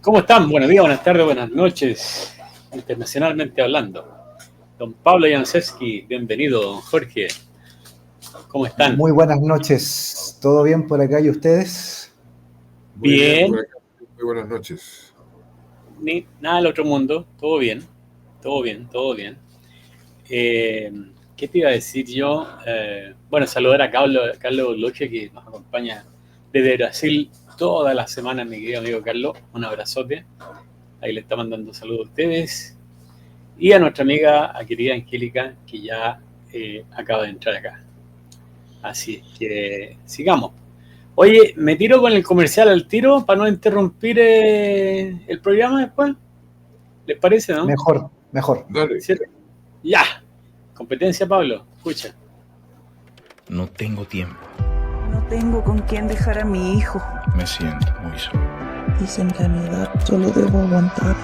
¿Cómo están? Buenos días, buenas tardes, buenas noches, internacionalmente hablando. Don Pablo Jancewski, bienvenido, don Jorge. ¿Cómo están? Muy buenas noches. ¿Todo bien por acá y ustedes? Muy bien, Bien. por acá. Muy buenas noches. Ni nada del otro mundo, todo bien, todo bien, todo bien. ¿Qué te iba a decir yo? Bueno, saludar a Carlos Loche, que nos acompaña desde Brasil toda la semana, mi querido amigo Carlos. Un abrazote. Ahí le está mandando saludos a ustedes. Y a nuestra amiga, a querida Angélica, que ya acaba de entrar acá. Así es que sigamos. Oye, me tiro con el comercial al tiro para no interrumpir el programa después. ¿Les parece, no? Mejor. Dale. ¿Cierto? Ya. Competencia, Pablo. Escucha. No tengo tiempo. No tengo con quién dejar a mi hijo. Me siento muy solo. Dicen que a mi edad solo debo aguantar.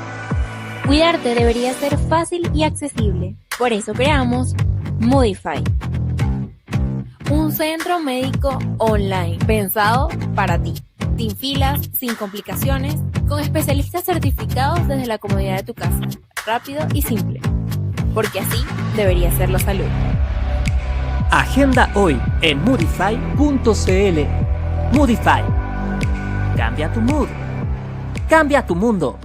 Cuidarte debería ser fácil y accesible. Por eso creamos Modify, un centro médico online pensado para ti. Sin filas, sin complicaciones, con especialistas certificados desde la comodidad de tu casa. Rápido y simple. Porque así debería ser la salud. Agenda hoy en Modify.cl. Modify. Cambia tu mood. Cambia tu mundo.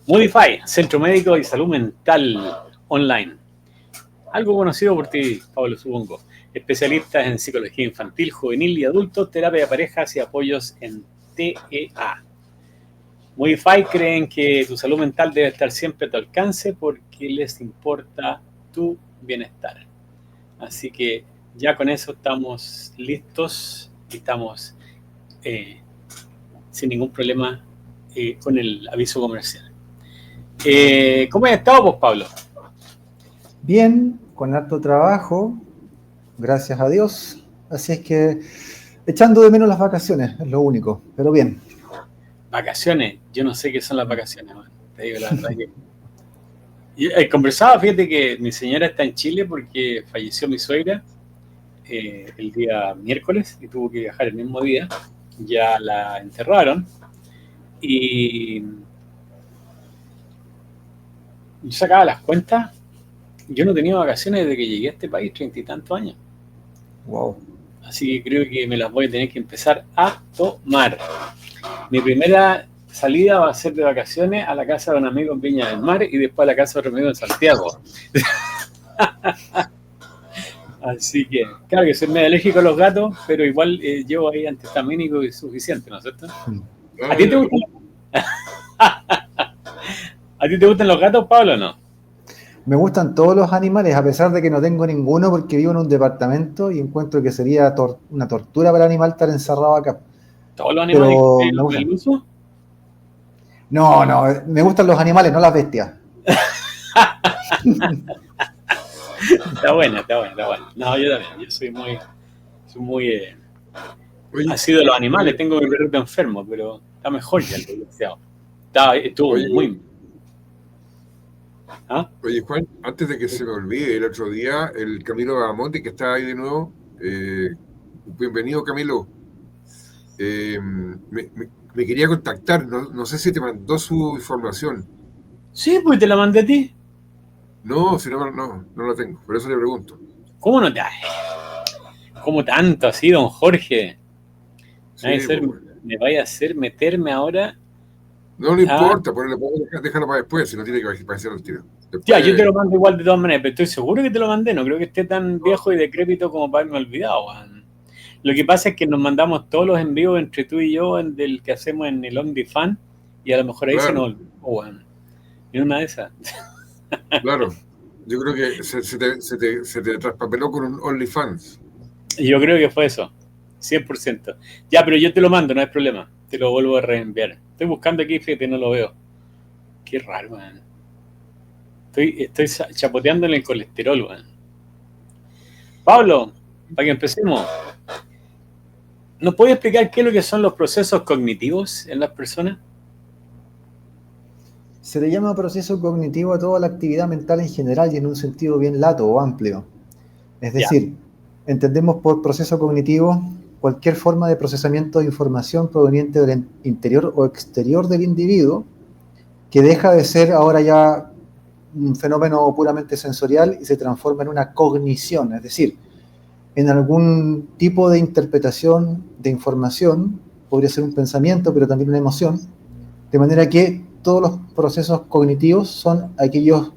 Modify, Centro Médico y Salud Mental Online. Algo conocido por ti, Pablo, supongo. Especialistas en psicología infantil, juvenil y adultos, terapia de parejas y apoyos en TEA. Modify creen que tu salud mental debe estar siempre a tu alcance porque les importa tu bienestar. Así que ya con eso estamos listos y estamos sin ningún problema con el aviso comercial. ¿Cómo has estado, pues, Pablo? Bien, con harto trabajo, gracias a Dios. Así es que echando de menos las vacaciones, es lo único, pero bien. Vacaciones, yo no sé qué son las vacaciones, man. Te digo la verdad que... He conversado, fíjate que mi señora está en Chile porque falleció mi suegra el día miércoles y tuvo que viajar el mismo día. Ya la enterraron y yo sacaba las cuentas. Yo no he tenido vacaciones desde que llegué a este país, 30 y tantos años. Wow. Así que creo que me las voy a tener que empezar a tomar. Mi primera salida va a ser de vacaciones a la casa de un amigo en Viña del Mar y después a la casa de otro amigo en Santiago. Así que, claro que soy medio alérgico a los gatos, pero igual llevo ahí antihistamínico y suficiente, ¿no es cierto? ¿A ti te gustan? ¿A ti te gustan los gatos, Pablo, o no? Me gustan todos los animales, a pesar de que no tengo ninguno porque vivo en un departamento y encuentro que sería una tortura para el animal estar encerrado acá. ¿Todos los animales Pero que me tienen gustan. el uso? No, me gustan los animales, no las bestias. Está buena, está buena, está buena. No, yo también, yo soy muy Oye, asiduo de los animales, tengo mi perrito enfermo, pero está mejor ya el desgraciado. Estuvo Oye. muy... ¿Ah? Oye, Juan, antes de que se me olvide, el otro día, el Camilo Bahamonte, que está ahí de nuevo, bienvenido, Camilo. Me quería contactar, no sé si te mandó su información. Sí, pues te la mandé a ti. No, si no la tengo, por eso le pregunto. ¿Cómo no te... ¿Cómo tanto así, don Jorge? Sí, ¿Me vaya a hacer meterme ahora? no le importa, pero le puedo dejarlo para después, si no tiene que aparecer al tiro. Después, Ya, yo te lo mando igual de todas maneras, pero estoy seguro que te lo mandé. No creo que esté tan viejo y decrépito como para haberme olvidado, man. Lo que pasa es que nos mandamos todos los envíos entre tú y yo del que hacemos en el OnlyFans y a lo mejor ahí claro. se nos olvidó, man. En una de esas. Claro, yo creo que se te traspapeló con un OnlyFans. Yo creo que fue eso, 100%. Ya, pero yo te lo mando, no hay problema. Te lo vuelvo a reenviar. Estoy buscando aquí, fíjate, no lo veo. Qué raro, man. Estoy chapoteándole el colesterol, man. Pablo, para que empecemos, ¿nos puedes explicar qué es lo que son los procesos cognitivos en las personas? Se le llama proceso cognitivo a toda la actividad mental en general y en un sentido bien lato o amplio. Es decir, entendemos por proceso cognitivo cualquier forma de procesamiento de información proveniente del interior o exterior del individuo, que deja de ser ahora ya un fenómeno puramente sensorial y se transforma en una cognición, es decir, en algún tipo de interpretación de información, podría ser un pensamiento, pero también una emoción, de manera que todos los procesos cognitivos son aquellos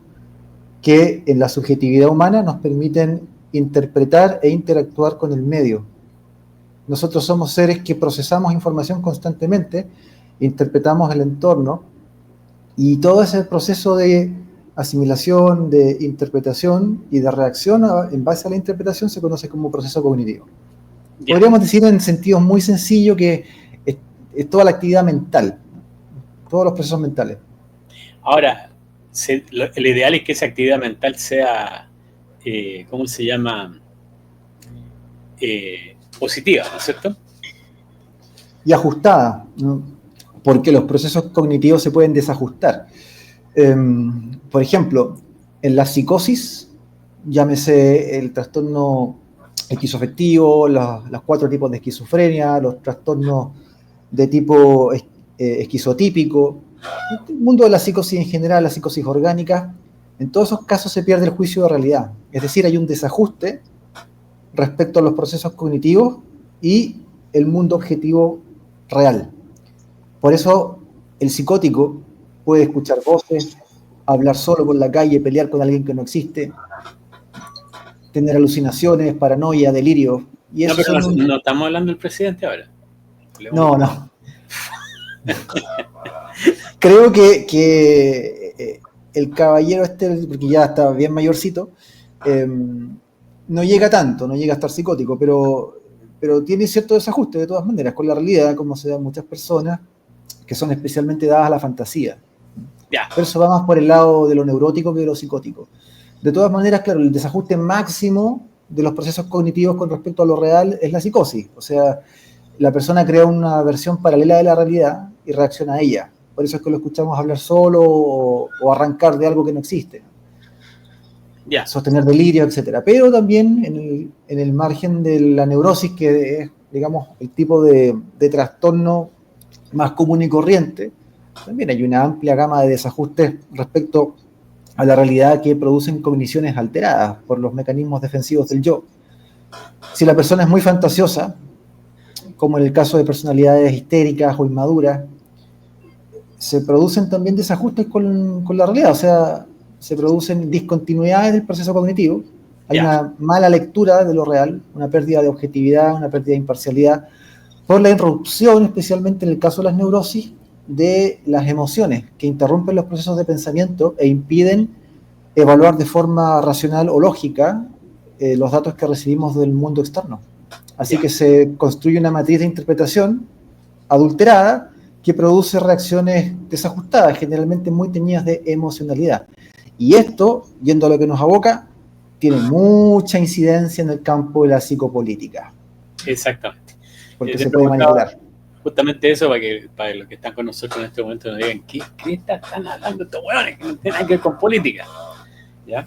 que en la subjetividad humana nos permiten interpretar e interactuar con el medio. Nosotros somos seres que procesamos información constantemente, interpretamos el entorno, y todo ese proceso de asimilación, de interpretación y de reacción en base a la interpretación se conoce como proceso cognitivo. Ya. Podríamos decir en sentidos muy sencillos que es toda la actividad mental, todos los procesos mentales. Ahora, el ideal es que esa actividad mental sea, ¿cómo se llama? Positiva, ¿no es cierto? Y ajustada, ¿no? Porque los procesos cognitivos se pueden desajustar. Por ejemplo, en la psicosis, llámese el trastorno esquizoafectivo, los 4 tipos de esquizofrenia, los trastornos de tipo esquizotípico, el mundo de la psicosis en general, la psicosis orgánica, en todos esos casos se pierde el juicio de realidad. Es decir, hay un desajuste respecto a los procesos cognitivos y el mundo objetivo real. Por eso el psicótico puede escuchar voces, hablar solo por la calle, pelear con alguien que no existe, tener alucinaciones, paranoia, delirio. Y eso No, pero no estamos hablando del presidente ahora. No. Creo que el caballero este, porque ya está bien mayorcito, no llega tanto, no llega a estar psicótico, pero tiene cierto desajuste de todas maneras con la realidad, como se da en muchas personas que son especialmente dadas a la fantasía. Ya. Pero eso va más por el lado de lo neurótico que de lo psicótico. De todas maneras, claro, el desajuste máximo de los procesos cognitivos con respecto a lo real es la psicosis. O sea, la persona crea una versión paralela de la realidad y reacciona a ella. Por eso es que lo escuchamos hablar solo o arrancar de algo que no existe. Ya. Sostener delirio, etc. Pero también en el margen de la neurosis, que es, digamos, el tipo de trastorno más común y corriente, también hay una amplia gama de desajustes respecto a la realidad que producen cogniciones alteradas por los mecanismos defensivos del yo. Si la persona es muy fantasiosa, como en el caso de personalidades histéricas o inmaduras, se producen también desajustes con la realidad, o sea, se producen discontinuidades del proceso cognitivo, hay una mala lectura de lo real, una pérdida de objetividad, una pérdida de imparcialidad, por la irrupción, especialmente en el caso de las neurosis, de las emociones, que interrumpen los procesos de pensamiento e impiden evaluar de forma racional o lógica los datos que recibimos del mundo externo. Así que se construye una matriz de interpretación adulterada que produce reacciones desajustadas, generalmente muy teñidas de emocionalidad. Y esto, yendo a lo que nos aboca, tiene mucha incidencia en el campo de la psicopolítica. Exactamente. Porque se puede manipular. Justamente eso, para los que están con nosotros en este momento nos digan, ¿qué están hablando estos hueones? Que no tienen nada que ver con política. ¿Ya?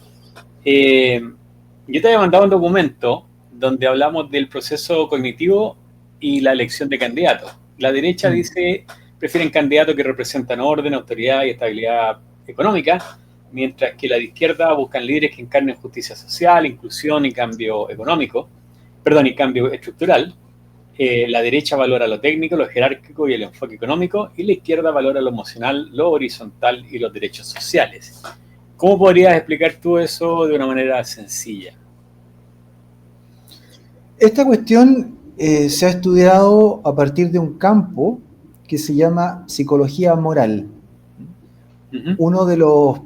Yo te había mandado un documento donde hablamos del proceso cognitivo y la elección de candidatos. La derecha dice, prefieren candidatos que representan orden, autoridad y estabilidad económica, mientras que la de izquierda buscan líderes que encarnen justicia social, inclusión y cambio económico, y cambio estructural. La derecha valora lo técnico, lo jerárquico y el enfoque económico, y la izquierda valora lo emocional, lo horizontal y los derechos sociales. ¿Cómo podrías explicar tú eso de una manera sencilla? Esta cuestión se ha estudiado a partir de un campo que se llama psicología moral. Uno de los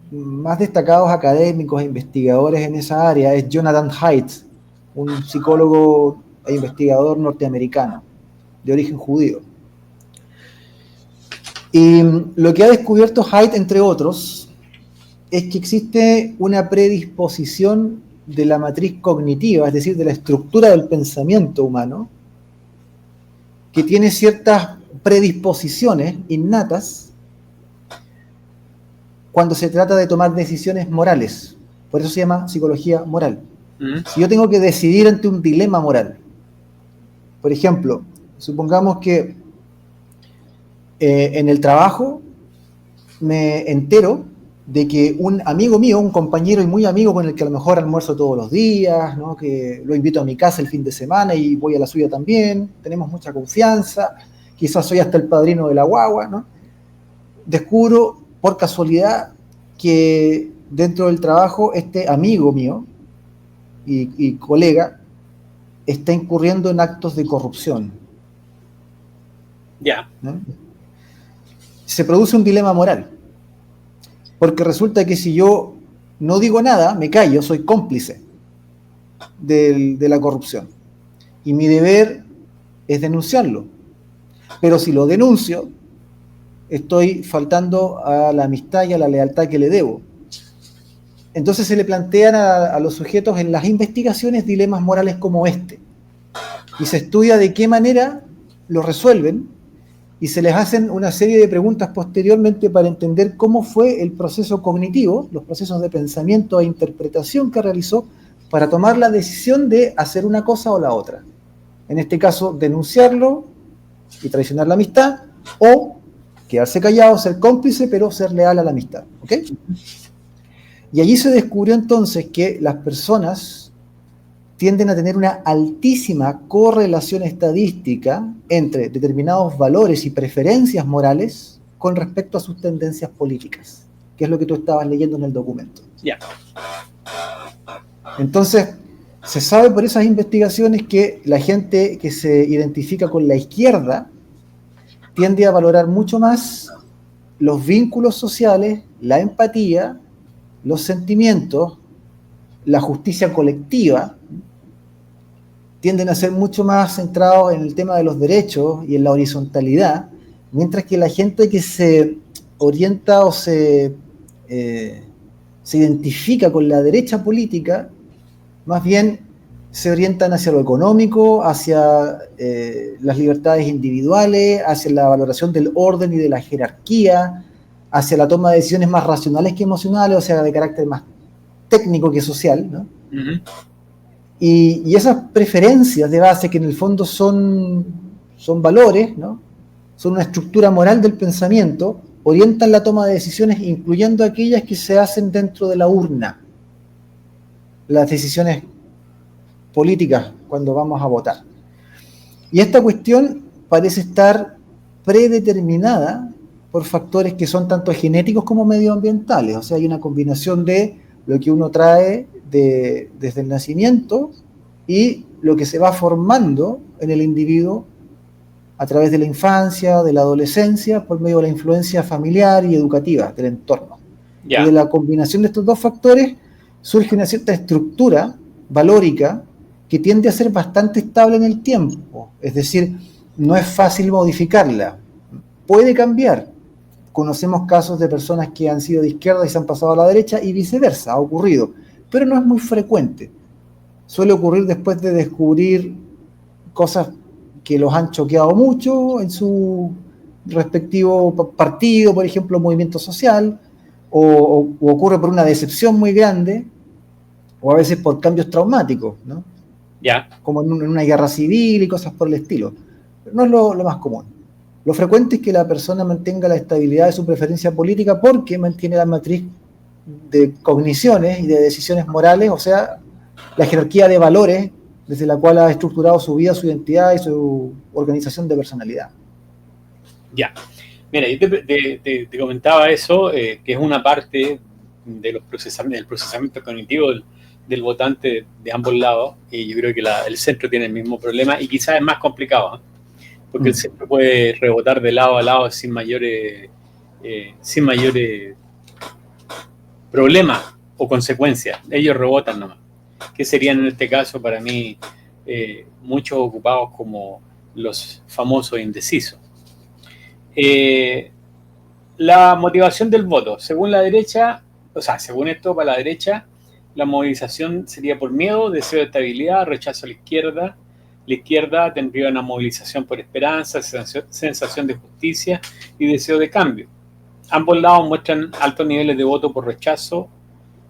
más destacados académicos e investigadores en esa área es Jonathan Haidt, un psicólogo e investigador norteamericano de origen judío. Y lo que ha descubierto Haidt, entre otros, es que existe una predisposición de la matriz cognitiva, es decir, de la estructura del pensamiento humano, que tiene ciertas predisposiciones innatas cuando se trata de tomar decisiones morales. Por eso se llama psicología moral. Si yo tengo que decidir ante un dilema moral, Por ejemplo, supongamos que en el trabajo me entero de que un amigo mío, un compañero y muy amigo con el que a lo mejor almuerzo todos los días, ¿no? Que lo invito a mi casa el fin de semana y voy a la suya también, tenemos mucha confianza, quizás soy hasta el padrino de la guagua, ¿no? Descubro por casualidad que dentro del trabajo este amigo mío y colega está incurriendo en actos de corrupción. Ya. ¿No? Se produce un dilema moral, porque resulta que si yo no digo nada, me callo, soy cómplice de la corrupción. Y mi deber es denunciarlo. Pero si lo denuncio, estoy faltando a la amistad y a la lealtad que le debo. Entonces se le plantean a los sujetos en las investigaciones dilemas morales como este. Y se estudia de qué manera lo resuelven y se les hacen una serie de preguntas posteriormente para entender cómo fue el proceso cognitivo, los procesos de pensamiento e interpretación que realizó para tomar la decisión de hacer una cosa o la otra. En este caso, denunciarlo y traicionar la amistad, o quedarse callado, ser cómplice, pero ser leal a la amistad. ¿Ok? Y allí se descubrió entonces que las personas tienden a tener una altísima correlación estadística entre determinados valores y preferencias morales con respecto a sus tendencias políticas, que es lo que tú estabas leyendo en el documento. Ya. Entonces, se sabe por esas investigaciones que la gente que se identifica con la izquierda tiende a valorar mucho más los vínculos sociales, la empatía, los sentimientos, la justicia colectiva, tienden a ser mucho más centrados en el tema de los derechos y en la horizontalidad, mientras que la gente que se orienta o se identifica con la derecha política, más bien se orientan hacia lo económico, hacia las libertades individuales, hacia la valoración del orden y de la jerarquía, hacia la toma de decisiones más racionales que emocionales, o sea, de carácter más técnico que social, ¿no? Uh-huh. Y esas preferencias de base, que en el fondo son valores, ¿no? Son una estructura moral del pensamiento, orientan la toma de decisiones, incluyendo aquellas que se hacen dentro de la urna, las decisiones políticas cuando vamos a votar. Y esta cuestión parece estar predeterminada por factores que son tanto genéticos como medioambientales, o sea, hay una combinación de lo que uno trae desde el nacimiento y lo que se va formando en el individuo a través de la infancia, de la adolescencia, por medio de la influencia familiar y educativa del entorno. Ya. Y de la combinación de estos dos factores surge una cierta estructura valórica que tiende a ser bastante estable en el tiempo, es decir, no es fácil modificarla, puede cambiar. Conocemos casos de personas que han sido de izquierda y se han pasado a la derecha y viceversa, ha ocurrido, pero no es muy frecuente. Suele ocurrir después de descubrir cosas que los han choqueado mucho en su respectivo partido, por ejemplo, movimiento social, o ocurre por una decepción muy grande, o a veces por cambios traumáticos, ¿no? Ya. Como en una guerra civil y cosas por el estilo. Pero no es lo más común. Lo frecuente es que la persona mantenga la estabilidad de su preferencia política porque mantiene la matriz de cogniciones y de decisiones morales, o sea, la jerarquía de valores desde la cual ha estructurado su vida, su identidad y su organización de personalidad. Ya. Mira, yo te comentaba eso, que es una parte de del procesamiento cognitivo del votante de ambos lados, y yo creo que el centro tiene el mismo problema y quizás es más complicado, ¿eh? Porque el centro puede rebotar de lado a lado sin mayores problemas o consecuencias. Ellos rebotan nomás. Que serían en este caso para mí muchos ocupados como los famosos indecisos. La motivación del voto, según la derecha, o sea, según esto, para la derecha, la movilización sería por miedo, deseo de estabilidad, rechazo a la izquierda. La izquierda tendría una movilización por esperanza, sensación de justicia y deseo de cambio. Ambos lados muestran altos niveles de voto por rechazo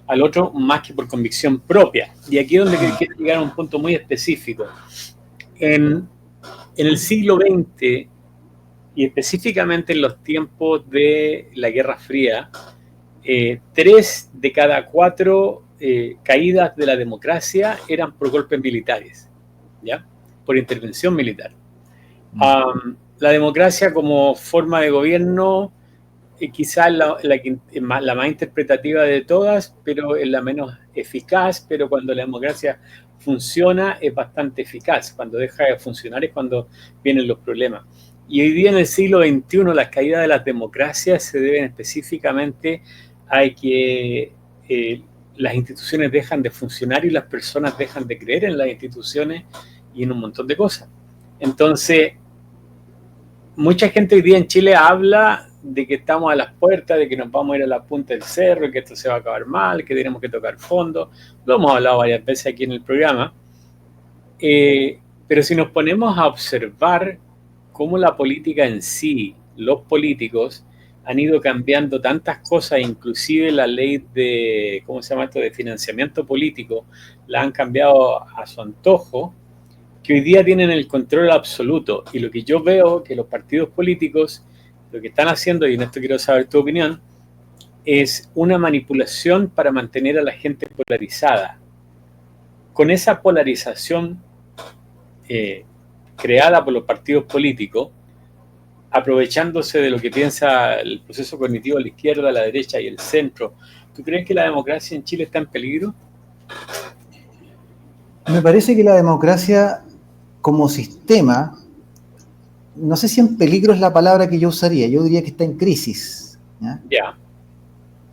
al otro más que por convicción propia. Y aquí es donde quiero llegar a un punto muy específico. En en el siglo XX, y específicamente en los tiempos de la Guerra Fría, 3 de cada 4 caídas de la democracia eran por golpes militares, ¿ya? Por intervención militar. La democracia como forma de gobierno, quizás la más interpretativa de todas, pero es la menos eficaz, pero cuando la democracia funciona es bastante eficaz. Cuando deja de funcionar es cuando vienen los problemas. Y hoy día en el siglo XXI las caídas de las democracias se deben específicamente a que las instituciones dejan de funcionar y las personas dejan de creer en las instituciones y en un montón de cosas. Entonces, mucha gente hoy día en Chile habla de que estamos a las puertas, de que nos vamos a ir a la punta del cerro, que esto se va a acabar mal, que tenemos que tocar fondo. Lo hemos hablado varias veces aquí en el programa. Pero si nos ponemos a observar cómo la política en sí, los políticos, han ido cambiando tantas cosas, inclusive la ley de, ¿cómo se llama esto?, de financiamiento político, la han cambiado a su antojo, que hoy día tienen el control absoluto. Y lo que yo veo que los partidos políticos lo que están haciendo, y en esto quiero saber tu opinión, es una manipulación para mantener a la gente polarizada. Con esa polarización creada por los partidos políticos, aprovechándose de lo que piensa el proceso cognitivo a la izquierda, a la derecha y el centro, ¿tú crees que la democracia en Chile está en peligro? Me parece que la democracia como sistema, no sé si en peligro es la palabra que yo usaría, yo diría que está en crisis. ¿Ya? Yeah.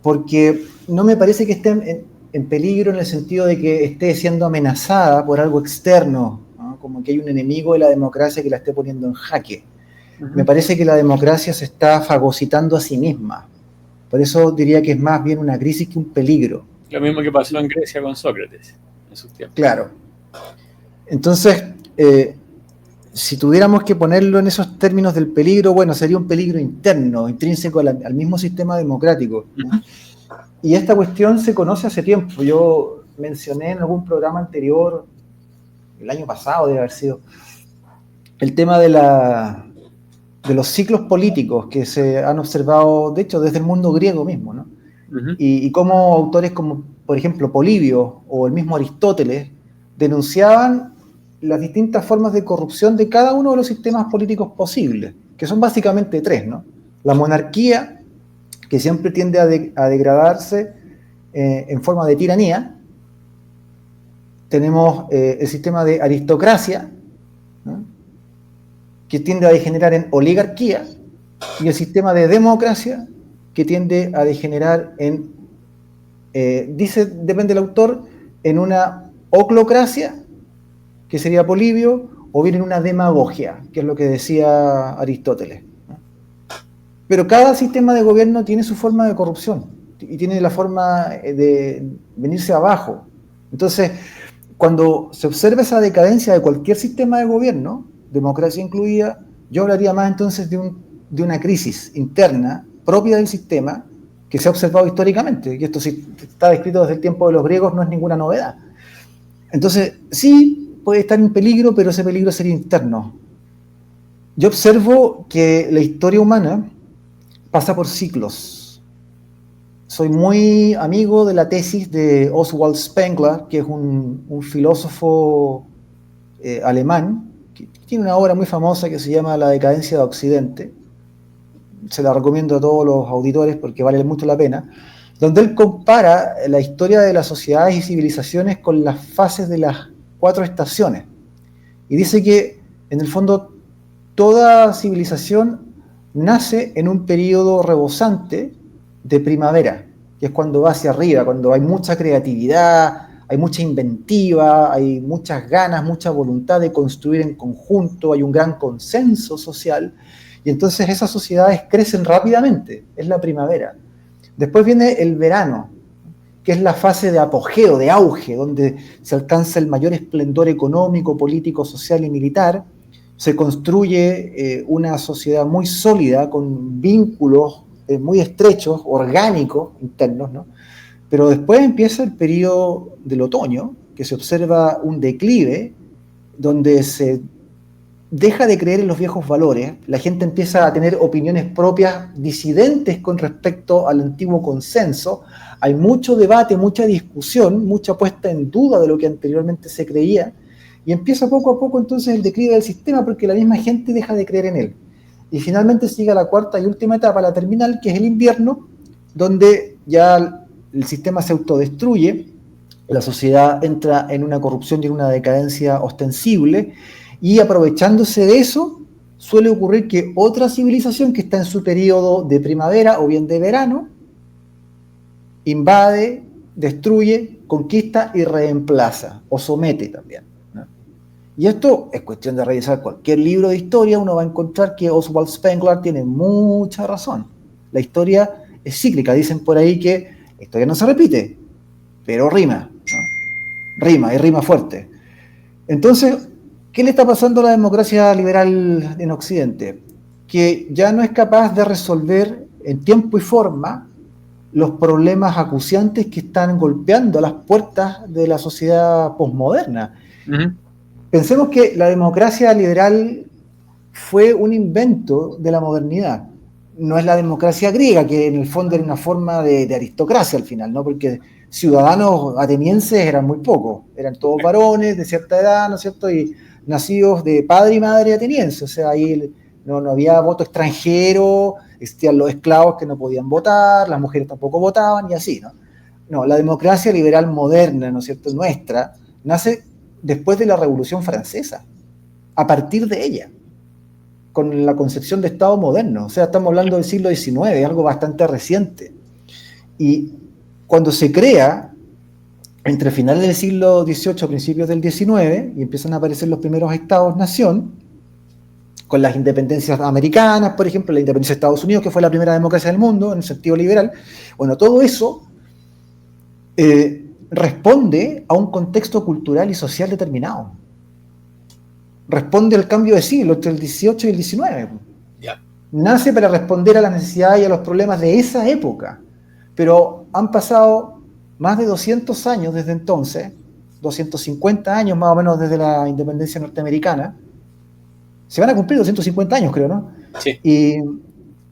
Porque no me parece que esté en peligro en el sentido de que esté siendo amenazada por algo externo, ¿no? Como que hay un enemigo de la democracia que la esté poniendo en jaque. Me parece que la democracia se está fagocitando a sí misma. Por eso diría que es más bien una crisis que un peligro. Lo mismo que pasó en Grecia con Sócrates en sus tiempos. Claro. Entonces, si tuviéramos que ponerlo en esos términos del peligro, bueno, sería un peligro interno, intrínseco al mismo sistema democrático. ¿No? Y esta cuestión se conoce hace tiempo. Yo mencioné en algún programa anterior, el año pasado debe haber sido, el tema de los ciclos políticos que se han observado, de hecho, desde el mundo griego mismo, ¿no? Y cómo autores como, por ejemplo, Polibio o el mismo Aristóteles denunciaban las distintas formas de corrupción de cada uno de los sistemas políticos posibles, que son básicamente 3, ¿no? La monarquía, que siempre tiende a degradarse en forma de tiranía. Tenemos el sistema de aristocracia, ¿no?, que tiende a degenerar en oligarquía, y el sistema de democracia, que tiende a degenerar en, dice, depende del autor, en una oclocracia, que sería Polibio, o bien en una demagogia, que es lo que decía Aristóteles. Pero cada sistema de gobierno tiene su forma de corrupción, y tiene la forma de venirse abajo. Entonces, cuando se observa esa decadencia de cualquier sistema de gobierno, democracia incluida, yo hablaría más entonces de una crisis interna propia del sistema que se ha observado históricamente, y esto sí está descrito desde el tiempo de los griegos, no es ninguna novedad. Entonces, sí puede estar en peligro, pero ese peligro sería interno. Yo observo que la historia humana pasa por ciclos. Soy muy amigo de la tesis de Oswald Spengler, que es un filósofo alemán, que tiene una obra muy famosa que se llama La decadencia de Occidente. Se la recomiendo a todos los auditores porque vale mucho la pena, donde él compara la historia de las sociedades y civilizaciones con las fases de las 4 estaciones. Y dice que, en el fondo, toda civilización nace en un periodo rebosante de primavera, que es cuando va hacia arriba, cuando hay mucha creatividad, hay mucha inventiva, hay muchas ganas, mucha voluntad de construir en conjunto, hay un gran consenso social, y entonces esas sociedades crecen rápidamente, es la primavera. Después viene el verano, que es la fase de apogeo, de auge, donde se alcanza el mayor esplendor económico, político, social y militar. Se construye una sociedad muy sólida, con vínculos muy estrechos, orgánicos, internos, ¿no? Pero después empieza el periodo del otoño, que se observa un declive, donde se deja de creer en los viejos valores, la gente empieza a tener opiniones propias disidentes con respecto al antiguo consenso, hay mucho debate, mucha discusión, mucha puesta en duda de lo que anteriormente se creía, y empieza poco a poco entonces el declive del sistema porque la misma gente deja de creer en él. Y finalmente sigue la cuarta y última etapa, la terminal, que es el invierno, donde ya el sistema se autodestruye, la sociedad entra en una corrupción y en una decadencia ostensible, y aprovechándose de eso, suele ocurrir que otra civilización que está en su periodo de primavera o bien de verano, invade, destruye, conquista y reemplaza, o somete también, ¿no? Y esto es cuestión de revisar cualquier libro de historia, uno va a encontrar que Oswald Spengler tiene mucha razón. La historia es cíclica, dicen por ahí que la historia no se repite, pero rima, ¿no? Rima, y rima fuerte. Entonces, ¿qué le está pasando a la democracia liberal en Occidente? Que ya no es capaz de resolver en tiempo y forma los problemas acuciantes que están golpeando a las puertas de la sociedad posmoderna. Ujú. Pensemos que la democracia liberal fue un invento de la modernidad. No es la democracia griega, que en el fondo era una forma de aristocracia al final, ¿no? Porque ciudadanos atenienses eran muy pocos, eran todos varones de cierta edad, ¿no es cierto? Y nacidos de padre y madre ateniense, o sea, ahí no había voto extranjero, existían los esclavos que no podían votar, las mujeres tampoco votaban y así, ¿no? No, la democracia liberal moderna, ¿no es cierto?, nuestra, nace después de la Revolución Francesa, a partir de ella, con la concepción de Estado moderno, o sea, estamos hablando del siglo XIX, algo bastante reciente. Y cuando se crea, entre finales del siglo XVIII, principios del XIX, y empiezan a aparecer los primeros estados-nación, con las independencias americanas, por ejemplo, la independencia de Estados Unidos, que fue la primera democracia del mundo, en el sentido liberal, bueno, todo eso responde a un contexto cultural y social determinado. Responde al cambio de siglo entre el XVIII y el XIX. Ya. Nace para responder a las necesidades y a los problemas de esa época. Pero han pasado más de 200 años desde entonces, 250 años más o menos desde la independencia norteamericana. Se van a cumplir 250 años, creo, ¿no? Sí.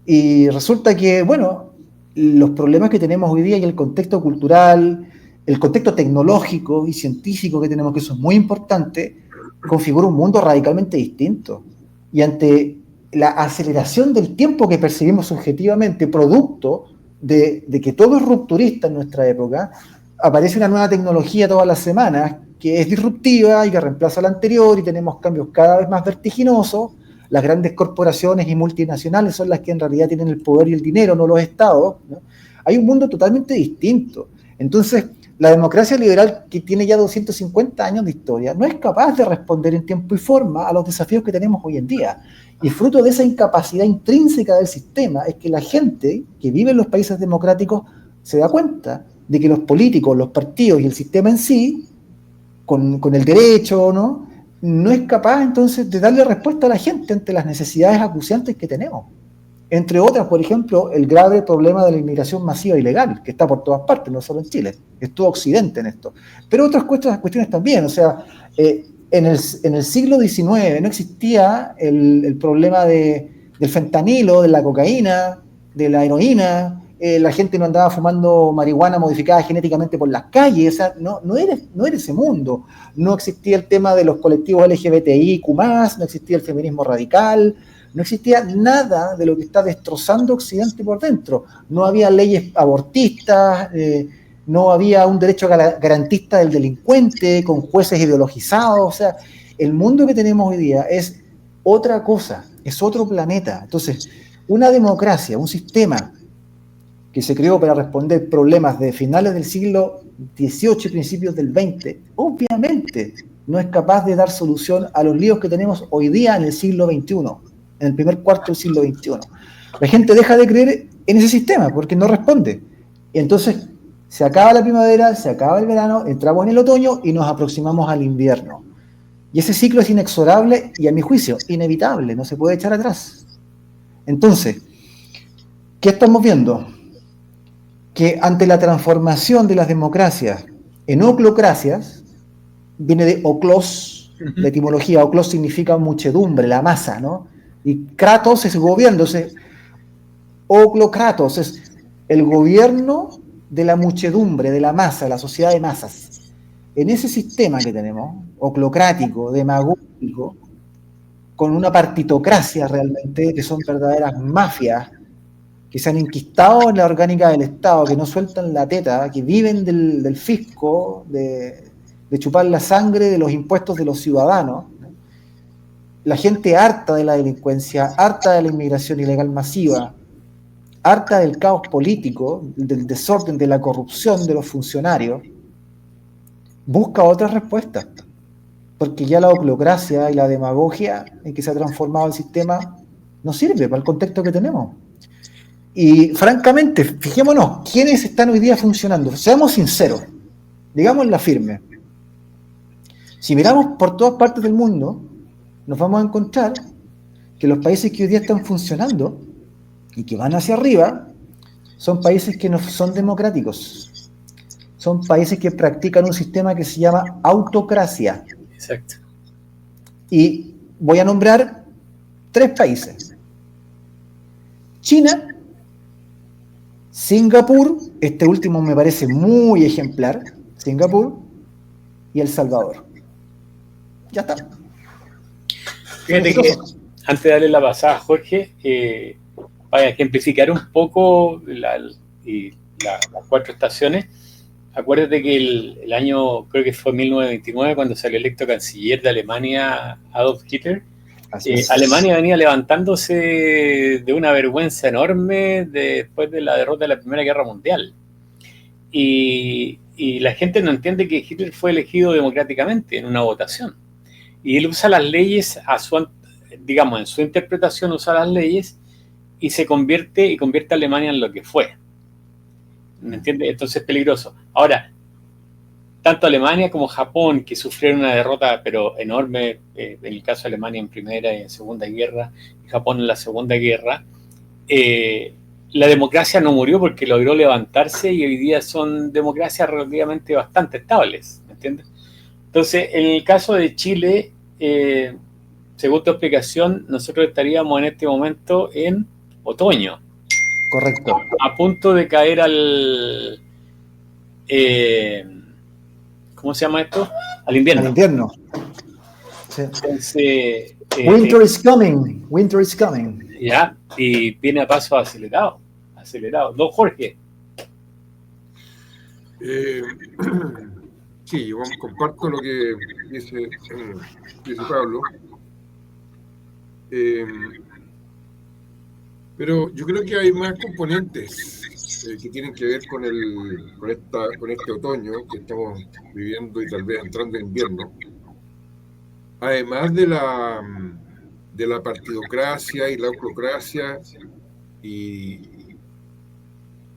Y resulta que, bueno, los problemas que tenemos hoy día y el contexto cultural, el contexto tecnológico y científico que tenemos, que eso es muy importante, configura un mundo radicalmente distinto. Y ante la aceleración del tiempo que percibimos subjetivamente, producto de que todo es rupturista en nuestra época, aparece una nueva tecnología todas las semanas que es disruptiva y que reemplaza a la anterior, y tenemos cambios cada vez más vertiginosos. Las grandes corporaciones y multinacionales son las que en realidad tienen el poder y el dinero, no los estados, ¿no? Hay un mundo totalmente distinto. Entonces, la democracia liberal, que tiene ya 250 años de historia, no es capaz de responder en tiempo y forma a los desafíos que tenemos hoy en día. Y fruto de esa incapacidad intrínseca del sistema es que la gente que vive en los países democráticos se da cuenta de que los políticos, los partidos y el sistema en sí, con el derecho, no es capaz entonces de darle respuesta a la gente ante las necesidades acuciantes que tenemos. Entre otras, por ejemplo, el grave problema de la inmigración masiva ilegal, que está por todas partes, no solo en Chile, es todo Occidente en esto. Pero otras cuestiones también, o sea, en el siglo XIX no existía el problema del fentanilo, de la cocaína, de la heroína, la gente no andaba fumando marihuana modificada genéticamente por las calles, o sea, no era ese mundo. No existía el tema de los colectivos LGBTIQ+, no existía el feminismo radical, no existía nada de lo que está destrozando Occidente por dentro. No había leyes abortistas, no había un derecho garantista del delincuente con jueces ideologizados. O sea, el mundo que tenemos hoy día es otra cosa, es otro planeta. Entonces, una democracia, un sistema que se creó para responder problemas de finales del siglo XVIII y principios del XX, obviamente no es capaz de dar solución a los líos que tenemos hoy día en el siglo XXI, en el primer cuarto del siglo XXI. La gente deja de creer en ese sistema porque no responde. Y entonces se acaba la primavera, se acaba el verano, entramos en el otoño y nos aproximamos al invierno. Y ese ciclo es inexorable y, a mi juicio, inevitable, no se puede echar atrás. Entonces, ¿qué estamos viendo? Que ante la transformación de las democracias en oclocracias, viene de oclos, la etimología, oclos significa muchedumbre, la masa, ¿no? Y kratos es gobierno, entonces, oclokratos es el gobierno de la muchedumbre, de la masa, de la sociedad de masas. En ese sistema que tenemos, oclocrático, demagógico, con una partitocracia realmente, que son verdaderas mafias, que se han enquistado en la orgánica del Estado, que no sueltan la teta, que viven del fisco, de chupar la sangre de los impuestos de los ciudadanos. La gente harta de la delincuencia, harta de la inmigración ilegal masiva, harta del caos político, del desorden, de la corrupción de los funcionarios, busca otras respuestas. Porque ya la oclocracia y la demagogia en que se ha transformado el sistema no sirve para el contexto que tenemos. Y francamente, fijémonos, ¿quiénes están hoy día funcionando? Seamos sinceros, digámosla firme. Si miramos por todas partes del mundo, nos vamos a encontrar que los países que hoy día están funcionando y que van hacia arriba son países que no son democráticos. Son países que practican un sistema que se llama autocracia. Exacto. Y voy a nombrar 3 países. China, Singapur, este último me parece muy ejemplar, Singapur, y El Salvador. Ya está. Fíjate que antes de darle la pasada a Jorge, para ejemplificar un poco las 4 estaciones, acuérdate que el año, creo que fue 1929, cuando salió electo canciller de Alemania Adolf Hitler, Alemania venía levantándose de una vergüenza enorme después de la derrota de la Primera Guerra Mundial. Y la gente no entiende que Hitler fue elegido democráticamente en una votación. Y él usa las leyes digamos, en su interpretación usa las leyes y convierte a Alemania en lo que fue. ¿Me entiendes? Entonces es peligroso. Ahora, tanto Alemania como Japón, que sufrieron una derrota pero enorme, en el caso de Alemania en Primera y en Segunda Guerra, y Japón en la Segunda Guerra, la democracia no murió porque logró levantarse y hoy día son democracias relativamente bastante estables, ¿me entiendes? Entonces, en el caso de Chile, según tu explicación, nosotros estaríamos en este momento en otoño. Correcto. A punto de caer al... ¿cómo se llama esto? Al invierno. Al invierno. Sí. Entonces, Winter is coming. Winter is coming. Ya, y viene a paso acelerado. Don Jorge. Sí, yo comparto lo que dice Pablo. Pero yo creo que hay más componentes que tienen que ver con este otoño que estamos viviendo y tal vez entrando en invierno. Además de la partidocracia y la autocracia, y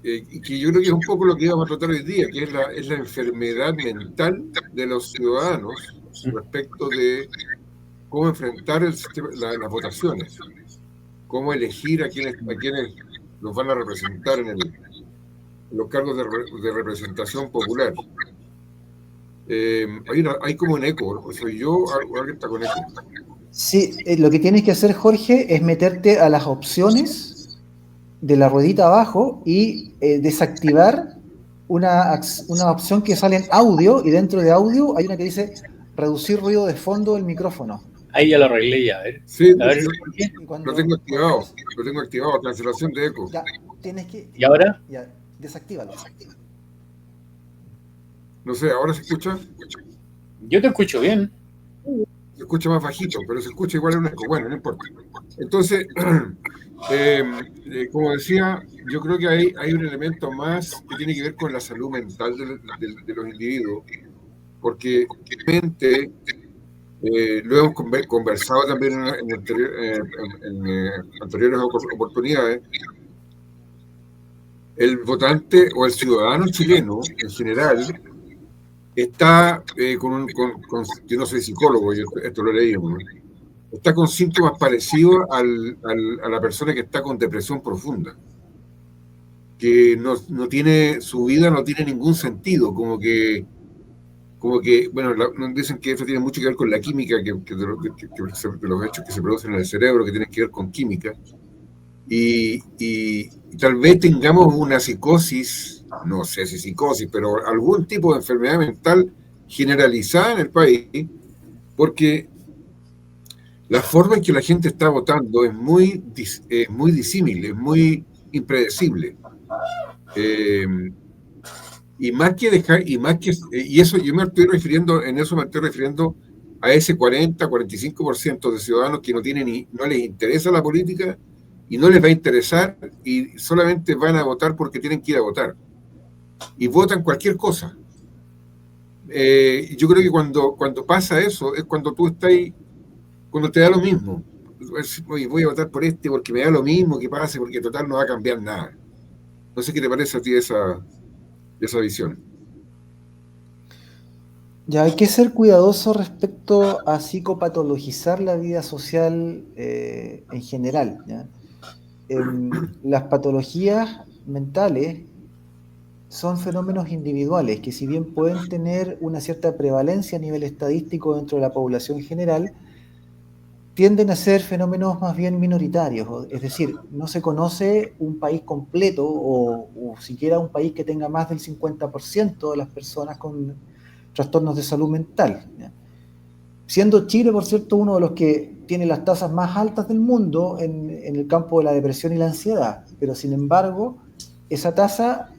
que yo creo que es un poco lo que íbamos a tratar hoy día, que es la enfermedad mental de los ciudadanos respecto de cómo enfrentar las votaciones, cómo elegir a quienes los van a representar en los cargos de representación popular. Hay como un eco, ¿soy yo o alguien está con eco? Sí, lo que tienes que hacer, Jorge, es meterte a las opciones de la ruedita abajo y desactivar una opción que sale en audio, y dentro de audio hay una que dice reducir ruido de fondo del micrófono. Ahí ya lo arreglé ya, a ver. Sí, A ver. lo tengo activado, cancelación de eco. Ya, tienes que... ¿Y ahora? Ya, desactívalo. No sé, ¿ahora se escucha? Yo te escucho bien. Se escucha más bajito, pero se escucha igual en un eco. Bueno, no importa. Entonces, como decía, yo creo que hay un elemento más que tiene que ver con la salud mental de los individuos, porque obviamente, lo hemos conversado también en anteriores oportunidades, el votante o el ciudadano chileno en general está yo no soy psicólogo, esto lo leí, ¿no? Está con síntomas parecidos a la persona que está con depresión profunda, que no tiene, su vida no tiene ningún sentido, como que como que, bueno, dicen que eso tiene mucho que ver con la química, de los hechos que se producen en el cerebro, que tienen que ver con química, y tal vez tengamos una psicosis, no sé si psicosis, pero algún tipo de enfermedad mental generalizada en el país, porque la forma en que la gente está votando es muy disímil, es muy impredecible. Y más que dejar, y eso yo me estoy refiriendo, a ese 40-45% de ciudadanos que no les interesa la política y no les va a interesar y solamente van a votar porque tienen que ir a votar. Y votan cualquier cosa. Yo creo que cuando pasa eso es cuando cuando te da lo mismo. Oye, voy a votar por este porque me da lo mismo que pase, porque total no va a cambiar nada. No sé qué te parece a ti esa visión. Ya hay que ser cuidadoso respecto a psicopatologizar la vida social en general, ¿ya? Las patologías mentales son fenómenos individuales que, si bien pueden tener una cierta prevalencia a nivel estadístico dentro de la población general, tienden a ser fenómenos más bien minoritarios. Es decir, no se conoce un país completo o siquiera un país que tenga más del 50% de las personas con trastornos de salud mental, ¿ya? Siendo Chile, por cierto, uno de los que tiene las tasas más altas del mundo en el campo de la depresión y la ansiedad, pero sin embargo, esa tasa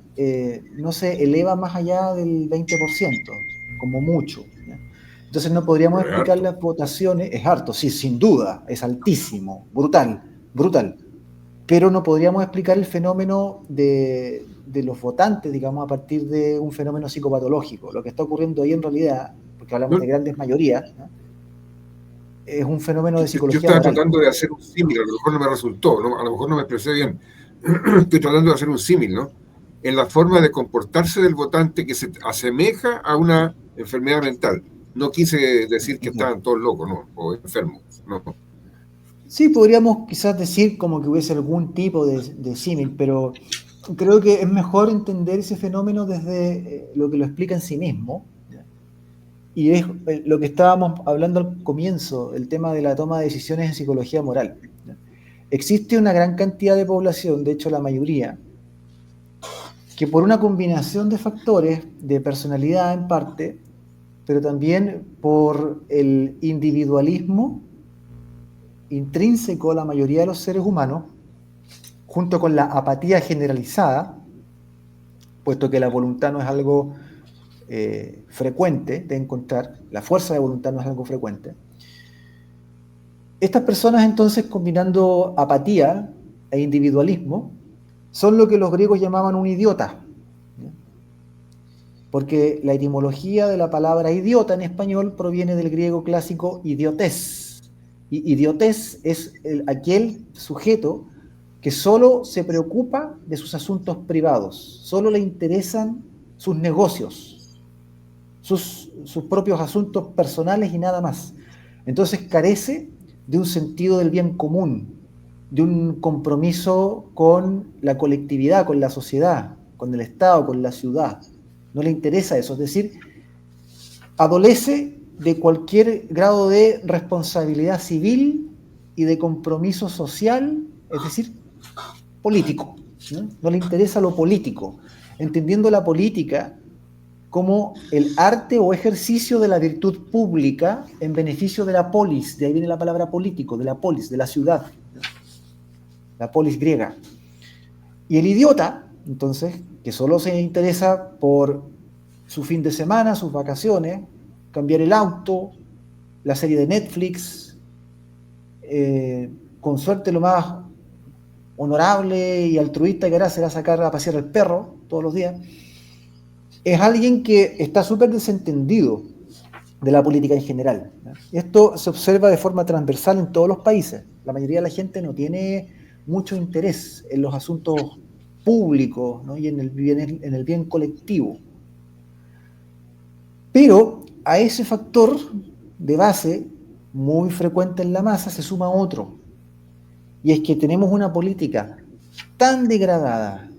no se eleva más allá del 20%, como mucho, ¿ya? Entonces no podríamos explicar las votaciones, es harto, sí, sin duda, es altísimo, brutal, pero no podríamos explicar el fenómeno de los votantes, digamos, a partir de un fenómeno psicopatológico. Lo que está ocurriendo ahí en realidad, porque hablamos de grandes mayorías, ¿no?, es un fenómeno de psicología moral. Yo estaba moral. tratando de hacer un símil, a lo mejor no me resultó, ¿no? A lo mejor no me expresé bien. Estoy tratando de hacer un símil, ¿no? En la forma de comportarse del votante que se asemeja a una enfermedad mental. No quise decir que estaban todos locos, ¿no? O enfermos, ¿no? Sí, podríamos quizás decir como que hubiese algún tipo de símil, pero creo que es mejor entender ese fenómeno desde lo que lo explica en sí mismo, ¿ya? Y es lo que estábamos hablando al comienzo, el tema de la toma de decisiones en psicología moral, ¿ya? Existe una gran cantidad de población, de hecho la mayoría, que por una combinación de factores, de personalidad en parte, pero también por el individualismo intrínseco a la mayoría de los seres humanos, junto con la apatía generalizada, puesto que la voluntad no es algo frecuente de encontrar, la fuerza de voluntad no es algo frecuente. Estas personas, entonces, combinando apatía e individualismo, son lo que los griegos llamaban un idiota, ¿ya? Porque la etimología de la palabra idiota en español proviene del griego clásico idiotes. Y idiotes es aquel sujeto que solo se preocupa de sus asuntos privados, solo le interesan sus negocios, sus propios asuntos personales y nada más. Entonces carece de un sentido del bien común, de un compromiso con la colectividad, con la sociedad, con el Estado, con la ciudad. No le interesa eso, es decir, adolece de cualquier grado de responsabilidad civil y de compromiso social, es decir, político, ¿no? No le interesa lo político, entendiendo la política como el arte o ejercicio de la virtud pública en beneficio de la polis, de ahí viene la palabra político, de la polis, de la ciudad, la polis griega. Y el idiota, entonces, que solo se interesa por su fin de semana, sus vacaciones, cambiar el auto, la serie de Netflix, con suerte lo más honorable y altruista que hará será sacar a pasear al perro todos los días, es alguien que está súper desentendido de la política en general, ¿no? Esto se observa de forma transversal en todos los países. La mayoría de la gente no tiene mucho interés en los asuntos públicos, ¿no?, y en el bien colectivo. Pero a ese factor de base, muy frecuente en la masa, se suma otro. Y es que tenemos una política tan degradada,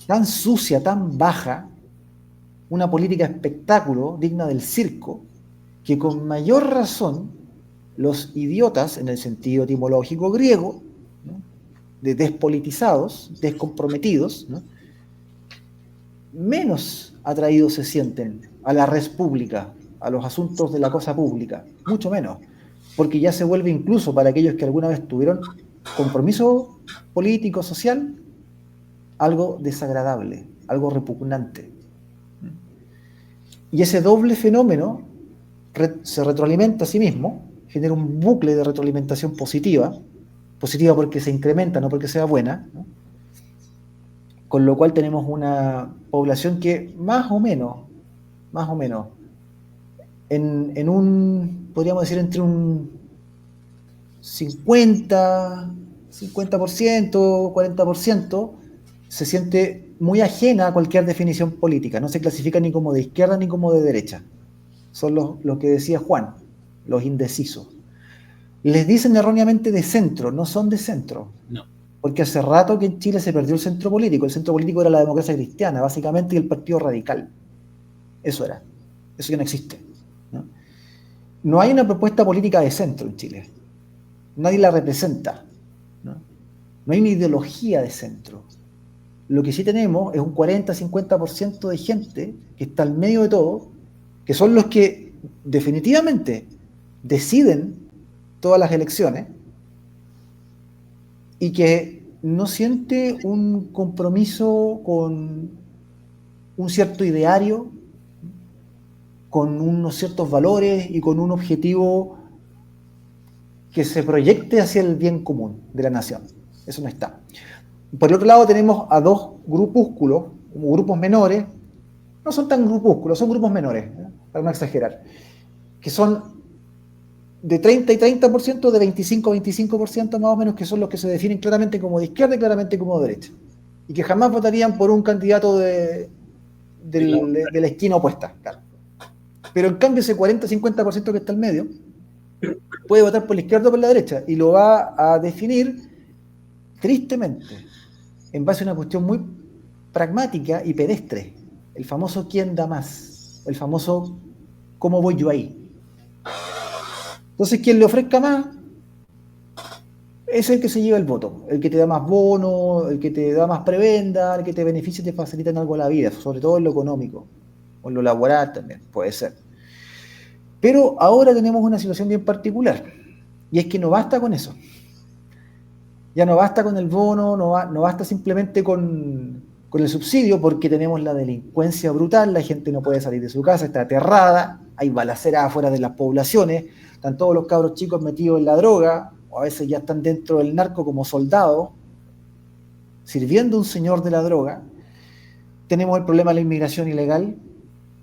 tan sucia, tan baja, una política de espectáculo digna del circo, que con mayor razón los idiotas, en el sentido etimológico griego, ¿no?, de despolitizados, descomprometidos, ¿no?, menos atraídos se sienten a la res pública, a los asuntos de la cosa pública, mucho menos, porque ya se vuelve incluso para aquellos que alguna vez tuvieron compromiso político, social, algo desagradable, algo repugnante. Y ese doble fenómeno se retroalimenta a sí mismo, genera un bucle de retroalimentación positiva porque se incrementa, no porque sea buena, ¿no?, con lo cual tenemos una población que más o menos, en un, podríamos decir, entre un 50%, 40%, se siente muy ajena a cualquier definición política, no se clasifica ni como de izquierda ni como de derecha. Son los que decía Juan, los indecisos. Les dicen erróneamente de centro, no son de centro. No. Porque hace rato que en Chile se perdió el centro político. El centro político era la democracia cristiana, básicamente, y el partido radical. Eso era. Eso ya no existe, ¿no? No hay una propuesta política de centro en Chile. Nadie la representa, ¿no? No hay una ideología de centro. Lo que sí tenemos es un 40-50% de gente que está al medio de todo, que son los que definitivamente deciden todas las elecciones y que no siente un compromiso con un cierto ideario, con unos ciertos valores y con un objetivo que se proyecte hacia el bien común de la nación. Eso no está. Por el otro lado tenemos a dos grupúsculos, como grupos menores, no son tan grupúsculos, son grupos menores, ¿eh?, para no exagerar, que son de 30 y 30%, de 25% más o menos, que son los que se definen claramente como de izquierda y claramente como de derecha, y que jamás votarían por un candidato de la esquina opuesta, claro. Pero en cambio ese 40-50% que está al medio puede votar por la izquierda o por la derecha, y lo va a definir tristemente en base a una cuestión muy pragmática y pedestre, el famoso quién da más, el famoso cómo voy yo ahí. Entonces, quien le ofrezca más es el que se lleva el voto, el que te da más bono, el que te da más prebenda, el que te beneficia y te facilita en algo la vida, sobre todo en lo económico, o en lo laboral también, puede ser. Pero ahora tenemos una situación bien particular, y es que no basta con eso. Ya no basta con el bono, no basta simplemente con el subsidio, porque tenemos la delincuencia brutal, la gente no puede salir de su casa, está aterrada, hay balaceras afuera de las poblaciones, están todos los cabros chicos metidos en la droga, o a veces ya están dentro del narco como soldados, sirviendo a un señor de la droga. Tenemos el problema de la inmigración ilegal,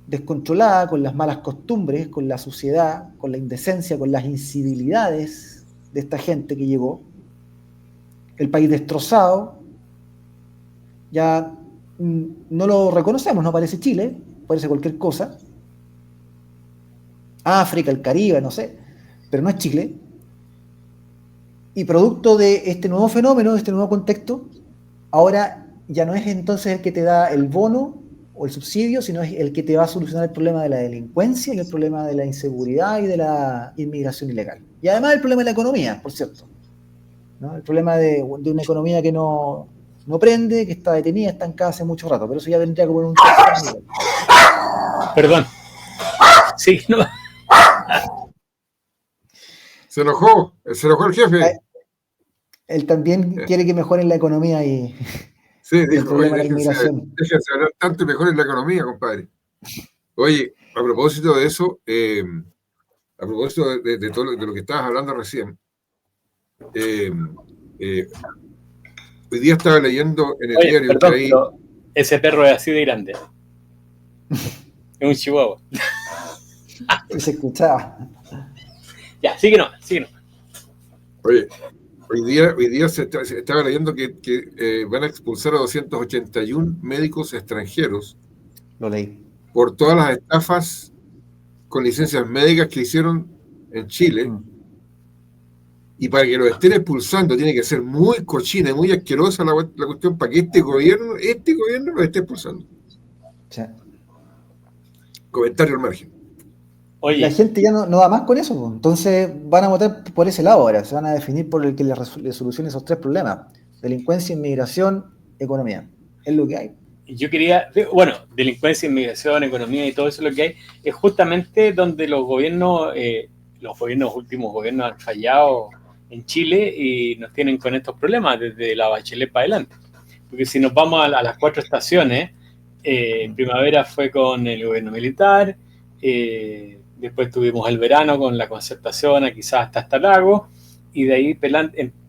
descontrolada, con las malas costumbres, con la suciedad, con la indecencia, con las incivilidades de esta gente que llegó. El país destrozado, ya no lo reconocemos, no parece Chile, parece cualquier cosa. África, el Caribe, no sé, pero no es Chile. Y producto de este nuevo fenómeno, de este nuevo contexto, ahora ya no es entonces el que te da el bono o el subsidio, sino es el que te va a solucionar el problema de la delincuencia y el problema de la inseguridad y de la inmigración ilegal. Y además el problema de la economía, por cierto, ¿no? El problema de una economía que no prende, que está detenida, estancada hace mucho rato, pero eso ya vendría como en un tercer nivel. Perdón. Sí, no. Se enojó el jefe. Él también quiere que mejoren la economía y sí, el dijo, problema oye, de la inmigración. déjense hablar tanto y mejoren la economía, compadre. Oye, a propósito de eso, a propósito de todo de lo que estabas hablando recién, hoy día estaba leyendo en el diario. Perdón, pero ese perro es así de grande. Es un chihuahua. Se escuchaba. Ya, síguenos. Oye, hoy día se estaba leyendo que van a expulsar a 281 médicos extranjeros. Lo leí. Por todas las estafas con licencias médicas que hicieron en Chile. Y para que los estén expulsando tiene que ser muy cochina y muy asquerosa la cuestión para que este gobierno los esté expulsando. Sí. Comentario al margen. Oye, La gente ya no da más con eso, pues. Entonces van a votar por ese lado ahora, se van a definir por el que le solucione esos tres problemas: delincuencia, inmigración, economía. Es lo que hay. yo quería, bueno, delincuencia, inmigración, economía y todo eso lo que hay, es justamente donde los últimos gobiernos han fallado en Chile y nos tienen con estos problemas desde la Bachelet para adelante. Porque si nos vamos a las 4 estaciones, primavera fue con el gobierno militar, después tuvimos el verano con la concertación, quizás hasta Lago, y de ahí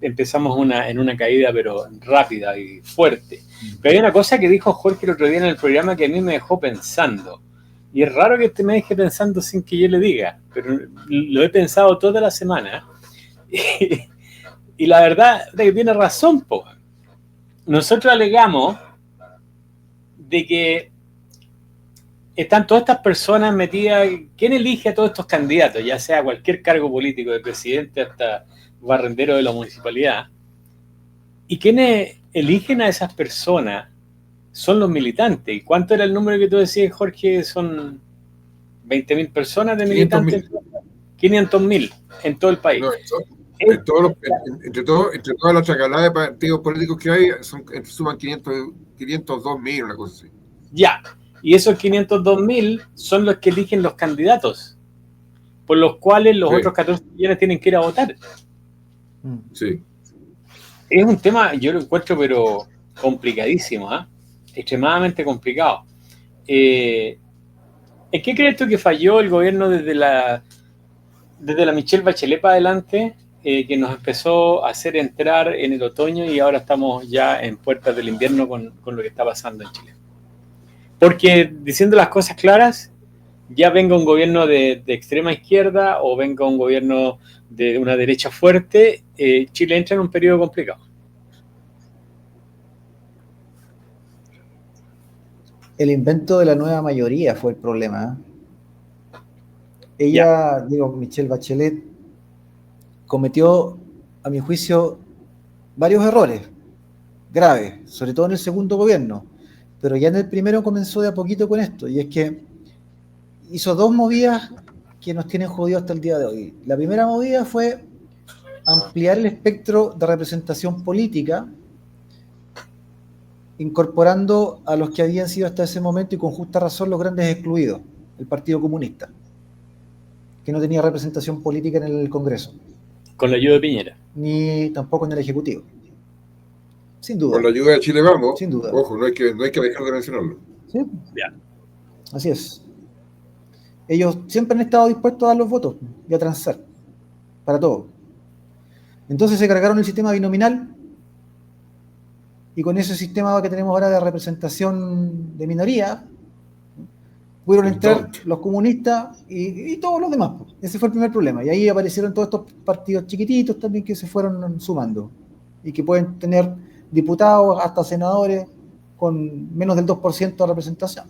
empezamos en una caída, pero rápida y fuerte. Pero hay una cosa que dijo Jorge el otro día en el programa que a mí me dejó pensando, y es raro que me deje pensando sin que yo le diga, pero lo he pensado toda la semana, y la verdad es que tiene razón, po. Nosotros alegamos de que están todas estas personas metidas. ¿Quién elige a todos estos candidatos? Ya sea cualquier cargo político, de presidente hasta barrendero de la municipalidad. ¿Y quiénes eligen a esas personas? Son los militantes. ¿Y cuánto era el número que tú decías, Jorge? Son 20.000 personas de militantes. 500.000 en todo el país. No, entre todas las chacaladas de partidos políticos que hay, suman 502.000, una cosa así. Ya, y esos 502.000 son los que eligen los candidatos, por los cuales los otros 14 millones tienen que ir a votar. Sí. Es un tema, yo lo encuentro, pero complicadísimo, extremadamente complicado. ¿En qué crees tú que falló el gobierno desde la Michelle Bachelet para adelante, que nos empezó a hacer entrar en el otoño y ahora estamos ya en puertas del invierno con lo que está pasando en Chile? Porque, diciendo las cosas claras, ya venga un gobierno de extrema izquierda o venga un gobierno de una derecha fuerte, Chile entra en un periodo complicado. El invento de la nueva mayoría fue el problema. Ella, Michelle Bachelet, cometió, a mi juicio, varios errores graves, sobre todo en el segundo gobierno, pero ya en el primero comenzó de a poquito con esto, y es que hizo 2 movidas que nos tienen jodidos hasta el día de hoy. La primera movida fue ampliar el espectro de representación política, incorporando a los que habían sido hasta ese momento, y con justa razón, los grandes excluidos, el Partido Comunista, que no tenía representación política en el Congreso. Con la ayuda de Piñera. Ni tampoco en el Ejecutivo. Sin duda. Con la ayuda de Chile Vamos, sin duda. Ojo, no hay que dejar de mencionarlo. ¿Sí? Ya. Así es. Ellos siempre han estado dispuestos a dar los votos y a transar para todo. Entonces se cargaron el sistema binominal, y con ese sistema que tenemos ahora de representación de minoría, pudieron entrar los comunistas y todos los demás. Ese fue el primer problema. Y ahí aparecieron todos estos partidos chiquititos también que se fueron sumando y que pueden tener diputados hasta senadores con menos del 2% de representación.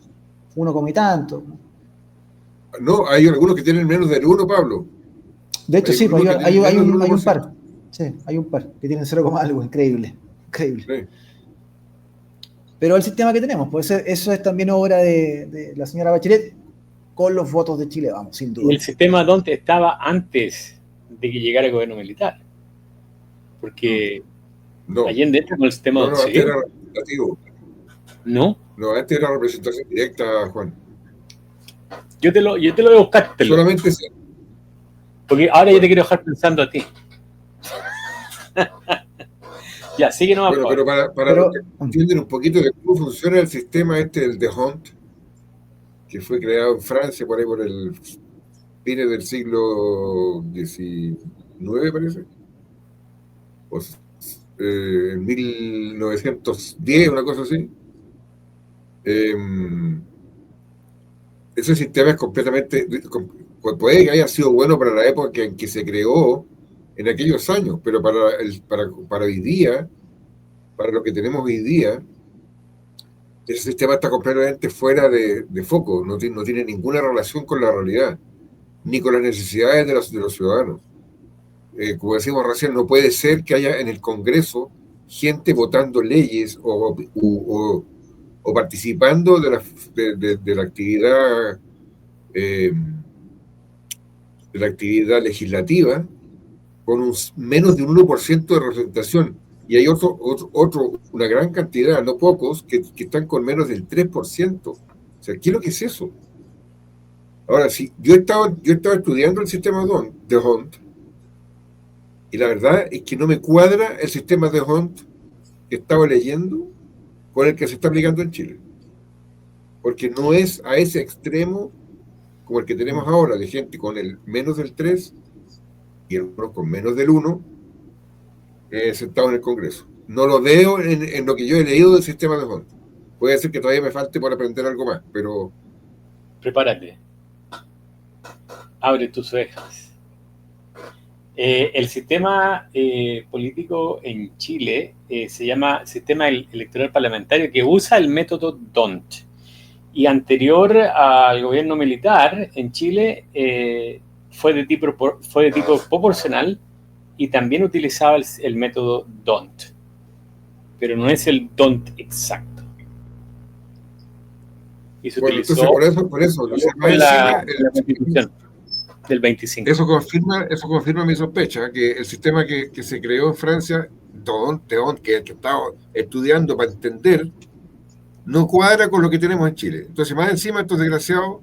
Uno come tanto. No, hay algunos que tienen menos del 1, Pablo. De hecho, sí, hay un par. Sí, hay un par que tienen 0, algo. Increíble. Sí. Pero el sistema que tenemos, pues eso es también obra de la señora Bachelet con los votos de Chile Vamos, sin duda. El sistema donde estaba antes de que llegara el gobierno militar. Porque Allende entra con el sistema donde antes era representativo. ¿No? No, antes era representación directa, Juan. Yo te lo voy a buscar. Solamente sí. Porque ahora yo te quiero dejar pensando a ti. Ya, sigue nomás. Bueno, pero para que entiendan un poquito de cómo funciona el sistema del de Hunt, que fue creado en Francia por ahí por el fines del siglo XIX, parece. En 1910, una cosa así. Ese sistema es completamente, puede que haya sido bueno para la época en que se creó en aquellos años, pero para hoy día, para lo que tenemos hoy día, ese sistema está completamente fuera de foco, no tiene ninguna relación con la realidad, ni con las necesidades de los ciudadanos. Como decimos recién, no puede ser que haya en el Congreso gente votando leyes o participando de la actividad de la actividad legislativa con menos de un 1% de representación. Y hay una gran cantidad, no pocos, que están con menos del 3%. O sea, ¿qué es lo que es eso? Ahora, sí, yo he estado estudiando el sistema de Hunt, y la verdad es que no me cuadra el sistema de Hunt que estaba leyendo con el que se está aplicando en Chile. Porque no es a ese extremo como el que tenemos ahora, de gente con el menos del 3 y otros con menos del 1, sentado en el Congreso. No lo veo en lo que yo he leído del sistema de Hunt. Puede ser que todavía me falte por aprender algo más, pero... Prepárate. Abre tus orejas. El sistema político en Chile se llama Sistema Electoral Parlamentario, que usa el método DONT. Y anterior al gobierno militar en Chile fue de tipo proporcional y también utilizaba el método DONT. Pero no es el DONT exacto. Y se utilizó entonces por eso la Constitución del 25. Eso confirma mi sospecha, que el sistema que se creó en Francia, DONT, que estaba estudiando para entender, no cuadra con lo que tenemos en Chile. Entonces, más encima, estos desgraciados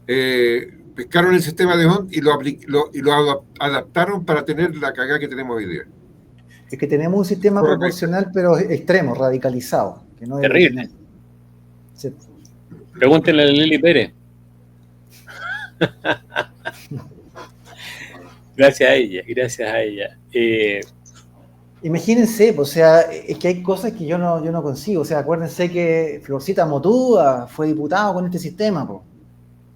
pescaron el sistema de Hunt y lo adaptaron para tener la cagada que tenemos hoy día. Es que tenemos un sistema proporcional, pero extremo, radicalizado. Que no es terrible. Sí. Pregúntenle a Lili Pérez. Gracias a ella. Imagínense, o sea, es que hay cosas que yo no consigo. O sea, acuérdense que Florcita Motúa fue diputado con este sistema, po.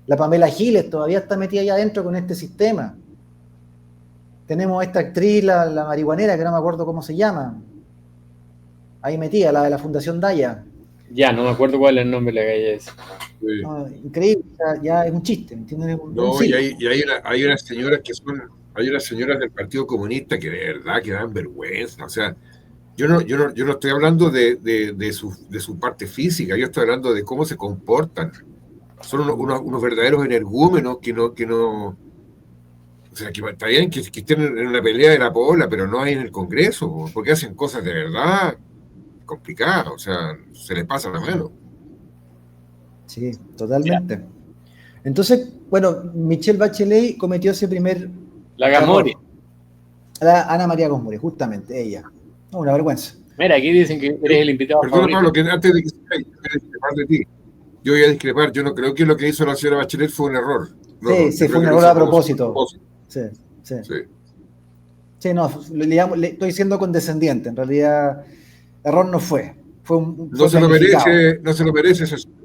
La Pamela Giles todavía está metida allá adentro con este sistema. Tenemos esta actriz, la marihuanera, que no me acuerdo cómo se llama. Ahí metida, la de la Fundación Daya. Ya, no me acuerdo cuál es el nombre de la calle esa. Sí. No, increíble, ya es un chiste, ¿me entienden? No, y hay unas señoras que son... Hay unas señoras del Partido Comunista que de verdad que dan vergüenza. O sea, yo no estoy hablando de su parte física, yo estoy hablando de cómo se comportan. Son unos verdaderos energúmenos que no... O sea, que está bien que estén en una pelea de la pola, pero no hay en el Congreso, porque hacen cosas de verdad complicadas. O sea, se les pasa la mano. Sí, totalmente. Entonces, bueno, Michelle Bachelet cometió ese primer... La Gamori. Ana María Gomori, justamente, ella. No, una vergüenza. Mira, aquí dicen que eres el invitado. Perdón, Pablo, que antes de que se vaya, voy a discrepar de ti. Yo voy a discrepar. Yo no creo que lo que hizo la señora Bachelet fue un error. No, sí, fue un error a propósito. Sí. Sí, no, le estoy siendo condescendiente. En realidad, error no fue. No se lo merece esa señora.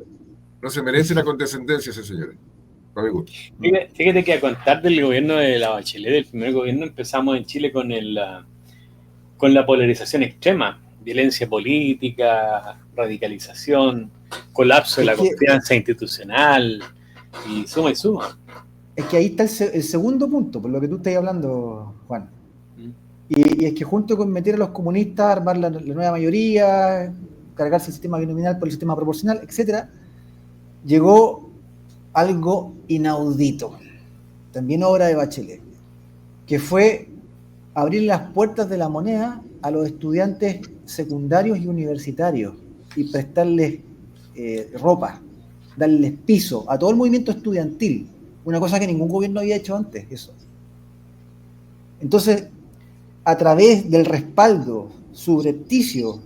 No se merece la condescendencia esa señora. No me gusta. Fíjate que a contar del gobierno de la Bachelet, del primer gobierno, empezamos en Chile con la polarización extrema, violencia política, radicalización, colapso de la confianza institucional, y suma. Es que ahí está el segundo punto, por lo que tú estás hablando, Juan. Y es que junto con meter a los comunistas, armar la nueva mayoría, cargarse el sistema binominal por el sistema proporcional, etcétera, llegó algo inaudito, también obra de Bachelet, que fue abrir las puertas de la moneda a los estudiantes secundarios y universitarios y prestarles ropa, darles piso a todo el movimiento estudiantil, una cosa que ningún gobierno había hecho antes, eso. Entonces, a través del respaldo subrepticio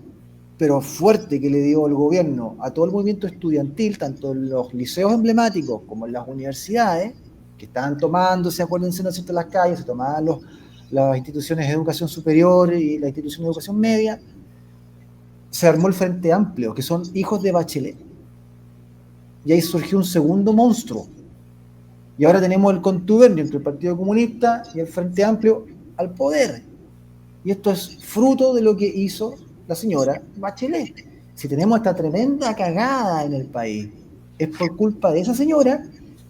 pero fuerte que le dio el gobierno a todo el movimiento estudiantil, tanto en los liceos emblemáticos como en las universidades, que estaban tomándose, acuérdense, ¿no es cierto?, las calles, se tomaban las instituciones de educación superior y la institución de educación media, se armó el Frente Amplio, que son hijos de Bachelet. Y ahí surgió un segundo monstruo. Y ahora tenemos el contubernio entre el Partido Comunista y el Frente Amplio al poder. Y esto es fruto de lo que hizo la señora Bachelet. Si tenemos esta tremenda cagada en el país, es por culpa de esa señora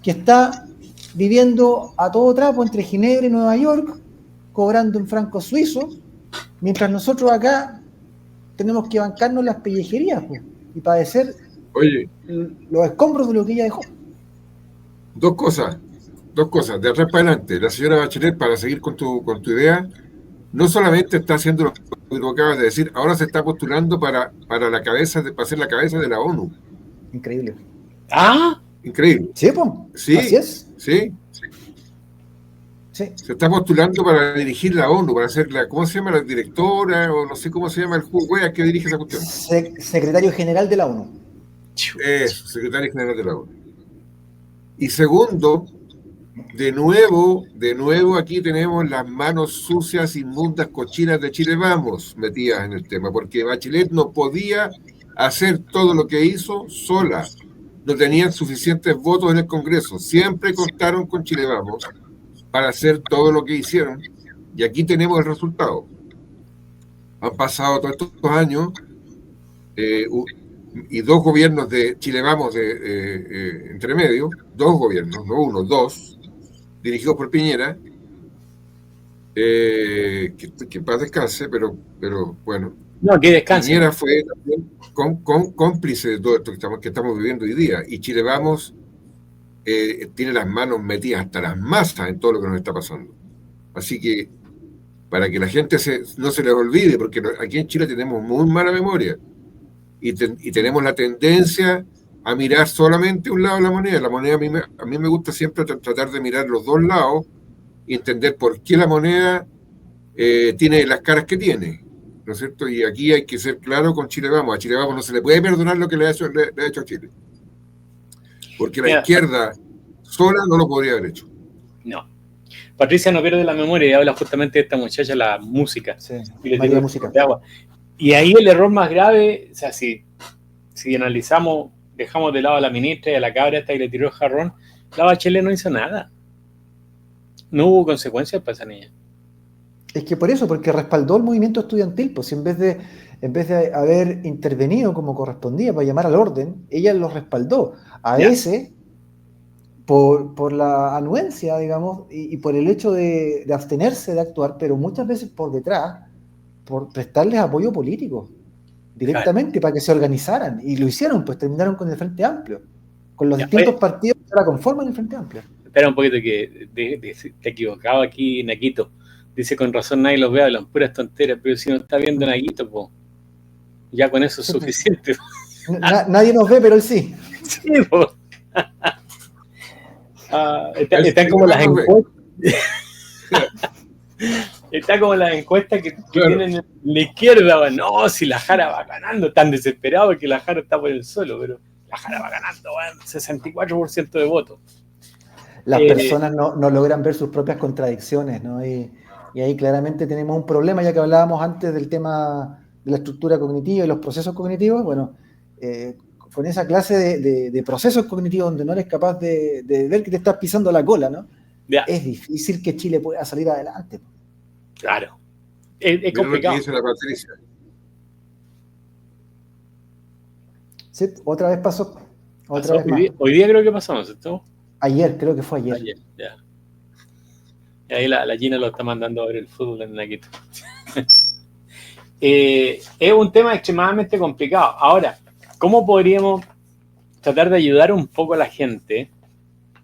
que está viviendo a todo trapo entre Ginebra y Nueva York, cobrando en francos suizos, mientras nosotros acá tenemos que bancarnos las pellejerías, pues, y padecer los escombros de lo que ella dejó. Dos cosas. De atrás para adelante. La señora Bachelet, para seguir con tu idea, no solamente está haciendo lo que tú acabas de decir, ahora se está postulando para ser la cabeza de la ONU. Increíble. Ah, Increíble. Sí, pues. Sí, Así es. sí. Sí. Se está postulando para dirigir la ONU, para ser ¿cómo se llama? La directora, o no sé cómo se llama el juez que dirige esa cuestión. Secretario General de la ONU. Eso, secretario general de la ONU. Y segundo, de nuevo aquí tenemos las manos sucias, inmundas, cochinas de Chile Vamos metidas en el tema, porque Bachelet no podía hacer todo lo que hizo sola. No tenían suficientes votos en el Congreso. Siempre contaron con Chile Vamos para hacer todo lo que hicieron. Y aquí tenemos el resultado. Han pasado todos estos años y dos gobiernos de Chile Vamos entre medio, dos gobiernos, no uno, dos, dirigidos por Piñera, que paz descanse, pero bueno. no, que descanse. Piñera fue también cómplice de todo esto que estamos viviendo hoy día, y Chile Vamos tiene las manos metidas hasta las masas en todo lo que nos está pasando. Así que, para que la gente no se les olvide, porque aquí en Chile tenemos muy mala memoria, y tenemos la tendencia a mirar solamente un lado de la moneda. La moneda a mí me gusta siempre tratar de mirar los dos lados y entender por qué la moneda tiene las caras que tiene, ¿no es cierto? Y aquí hay que ser claro con Chile Vamos. A Chile Vamos no se le puede perdonar lo que le ha hecho a Chile, porque la izquierda sola no lo podría haber hecho. No. Patricia no pierde la memoria y habla justamente de esta muchacha, la música. Sí. Y le María tiró Música. de agua. Y ahí el error más grave, o sea, si analizamos, dejamos de lado a la ministra y a la cabra esta y le tiró el jarrón, la Bachelet no hizo nada. No hubo consecuencias para esa niña. Es que por eso, porque respaldó el movimiento estudiantil, pues en vez de haber intervenido como correspondía para llamar al orden, ella lo respaldó a ese por la anuencia, digamos, y por el hecho de abstenerse de actuar, pero muchas veces por detrás, por prestarles apoyo político directamente para que se organizaran, y lo hicieron, pues terminaron con el Frente Amplio, con los distintos partidos que ahora conforman el Frente Amplio. Espera un poquito que te equivocaba aquí, Naquito. Dice, con razón nadie los ve, hablan puras tonteras, pero si no está viendo Naquito, po, ya con eso es suficiente. Nadie nos ve, pero él sí. Sí, po. Están como las encuestas. Está como las encuestas que tienen en la izquierda. No, si la Jara va ganando, tan desesperado porque la Jara está por el suelo, pero la Jara va ganando, 64% de votos. Las personas no logran ver sus propias contradicciones, ¿no? Y ahí claramente tenemos un problema, ya que hablábamos antes del tema de la estructura cognitiva y los procesos cognitivos. Bueno, con esa clase de procesos cognitivos donde no eres capaz de ver que te estás pisando la cola, ¿no? Ya. Es difícil que Chile pueda salir adelante. Claro. Es complicado. Lo que dice la Patricia. Sí, otra vez pasó. Otra vez hoy día creo que pasamos, ¿cierto? Ayer, creo que fue ayer. Ya. Y ahí la Gina lo está mandando a ver el fútbol en Naquito. Es un tema extremadamente complicado. Ahora, ¿cómo podríamos tratar de ayudar un poco a la gente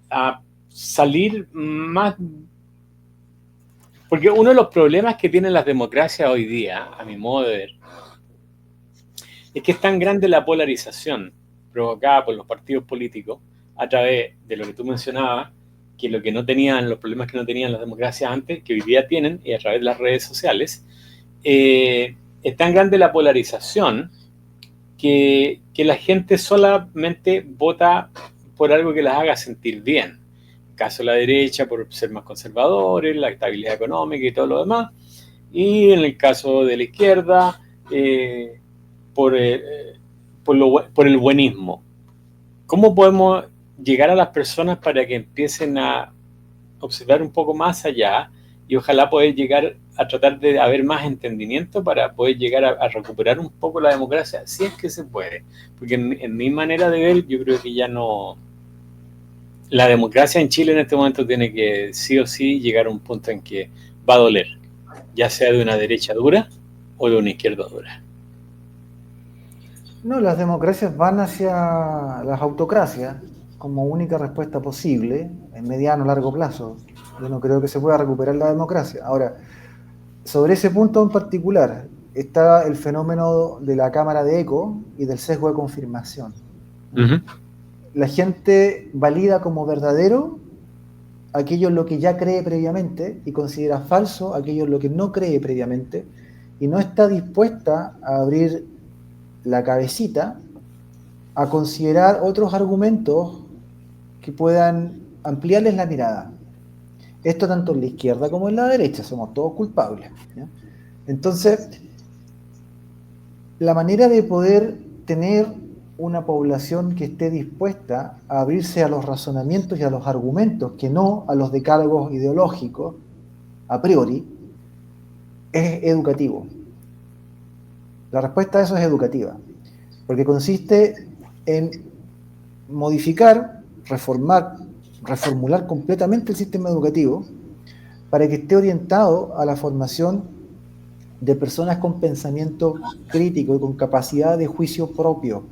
a salir más? Porque uno de los problemas que tienen las democracias hoy día, a mi modo de ver, es que es tan grande la polarización provocada por los partidos políticos a través de lo que tú mencionabas, que lo que no tenían, los problemas que no tenían las democracias antes, que hoy día tienen, y a través de las redes sociales, es tan grande la polarización que la gente solamente vota por algo que las haga sentir bien. En el caso de la derecha, por ser más conservadores, la estabilidad económica y todo lo demás, y en el caso de la izquierda, por el buenismo. ¿Cómo podemos llegar a las personas para que empiecen a observar un poco más allá y ojalá poder llegar a tratar de haber más entendimiento para poder llegar a recuperar un poco la democracia, si es que se puede? Porque en mi manera de ver, yo creo que ya no... La democracia en Chile en este momento tiene que sí o sí llegar a un punto en que va a doler, ya sea de una derecha dura o de una izquierda dura. No, las democracias van hacia las autocracias, como única respuesta posible en mediano o largo plazo. Yo no creo que se pueda recuperar la democracia. Ahora, sobre ese punto en particular está el fenómeno de la cámara de eco y del sesgo de confirmación. Ujú. La gente valida como verdadero aquello en lo que ya cree previamente y considera falso aquello en lo que no cree previamente y no está dispuesta a abrir la cabecita a considerar otros argumentos que puedan ampliarles la mirada. Esto tanto en la izquierda como en la derecha, somos todos culpables, ¿ya? Entonces, la manera de poder tener una población que esté dispuesta a abrirse a los razonamientos y a los argumentos, que no a los decálogos ideológicos, a priori, es educativo. La respuesta a eso es educativa, porque consiste en modificar, reformular completamente el sistema educativo para que esté orientado a la formación de personas con pensamiento crítico y con capacidad de juicio propio,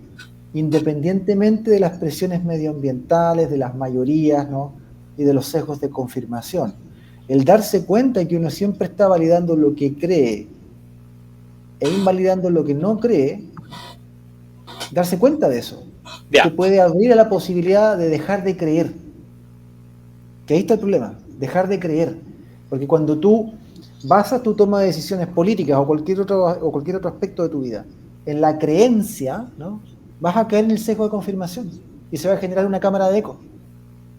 independientemente de las presiones medioambientales, de las mayorías, ¿no? Y de los sesgos de confirmación. El darse cuenta de que uno siempre está validando lo que cree e invalidando lo que no cree, darse cuenta de eso, Ya. te puede abrir a la posibilidad de dejar de creer. Que ahí está el problema, dejar de creer. Porque cuando tú basas tu toma de decisiones políticas o cualquier otro aspecto de tu vida en la creencia, ¿no? Vas a caer en el sesgo de confirmación y se va a generar una cámara de eco.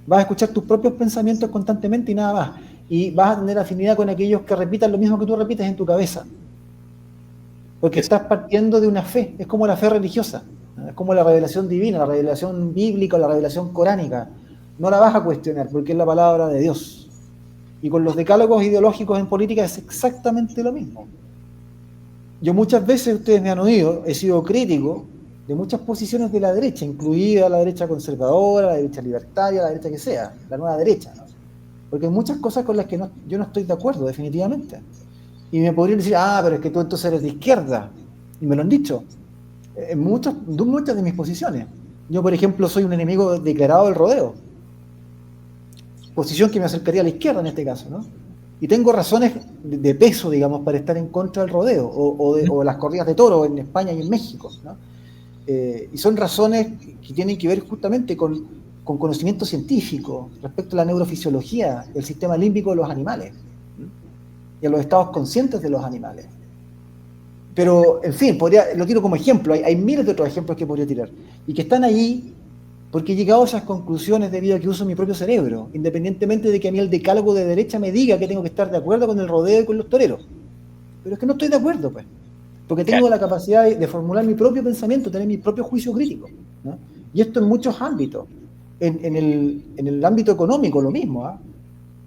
Vas a escuchar tus propios pensamientos constantemente y nada más. Y vas a tener afinidad con aquellos que repitan lo mismo que tú repites en tu cabeza. Porque estás partiendo de una fe, es como la fe religiosa, ¿no? Es como la revelación divina, la revelación bíblica, la revelación coránica. No la vas a cuestionar porque es la palabra de Dios. Y con los decálogos ideológicos en política es exactamente lo mismo. Yo muchas veces, ustedes me han oído, he sido crítico de muchas posiciones de la derecha, incluida la derecha conservadora, la derecha libertaria, la derecha que sea, la nueva derecha, ¿no? Porque hay muchas cosas con las que yo no estoy de acuerdo, definitivamente. Y me podrían decir, pero es que tú entonces eres de izquierda. Y me lo han dicho. En muchas de mis posiciones. Yo, por ejemplo, soy un enemigo declarado del rodeo. Posición que me acercaría a la izquierda en este caso, ¿no? Y tengo razones de peso, digamos, para estar en contra del rodeo o de las corridas de toro en España y en México, ¿no? Y son razones que tienen que ver justamente con conocimiento científico respecto a la neurofisiología, el sistema límbico de los animales, ¿no? Y a los estados conscientes de los animales. Pero, en fin, lo tiro como ejemplo, hay miles de otros ejemplos que podría tirar, y que están ahí porque he llegado a esas conclusiones debido a que uso mi propio cerebro, independientemente de que a mí el decálogo de derecha me diga que tengo que estar de acuerdo con el rodeo y con los toreros. Pero es que no estoy de acuerdo, pues. Porque tengo la capacidad de formular mi propio pensamiento, tener mi propio juicio crítico, ¿no? Y esto en muchos ámbitos. En el ámbito económico, lo mismo, ¿eh?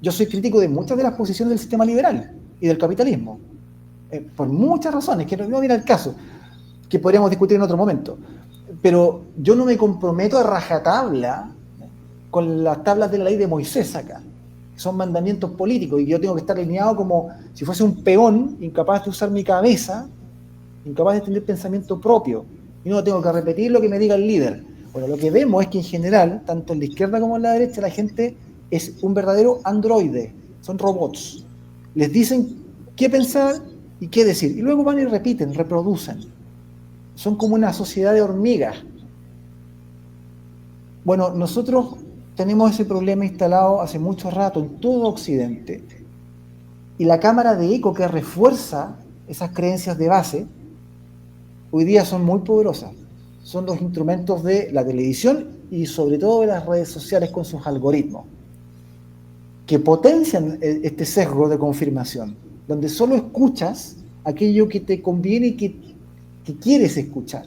Yo soy crítico de muchas de las posiciones del sistema liberal y del capitalismo. Por muchas razones, que no viene al caso, que podríamos discutir en otro momento. Pero yo no me comprometo a rajatabla con las tablas de la ley de Moisés acá, que son mandamientos políticos, y yo tengo que estar alineado como si fuese un peón, incapaz de usar mi cabeza, incapaz de tener pensamiento propio, y no tengo que repetir lo que me diga el líder. Bueno, lo que vemos es que en general, tanto en la izquierda como en la derecha, la gente es un verdadero androide, son robots. Les dicen qué pensar y qué decir, y luego van y repiten, reproducen. Son como una sociedad de hormigas. Bueno, nosotros tenemos ese problema instalado hace mucho rato en todo Occidente, y la cámara de eco que refuerza esas creencias de base hoy día son muy poderosas. Son los instrumentos de la televisión y sobre todo de las redes sociales con sus algoritmos, que potencian este sesgo de confirmación, donde solo escuchas aquello que te conviene y que quieres escuchar.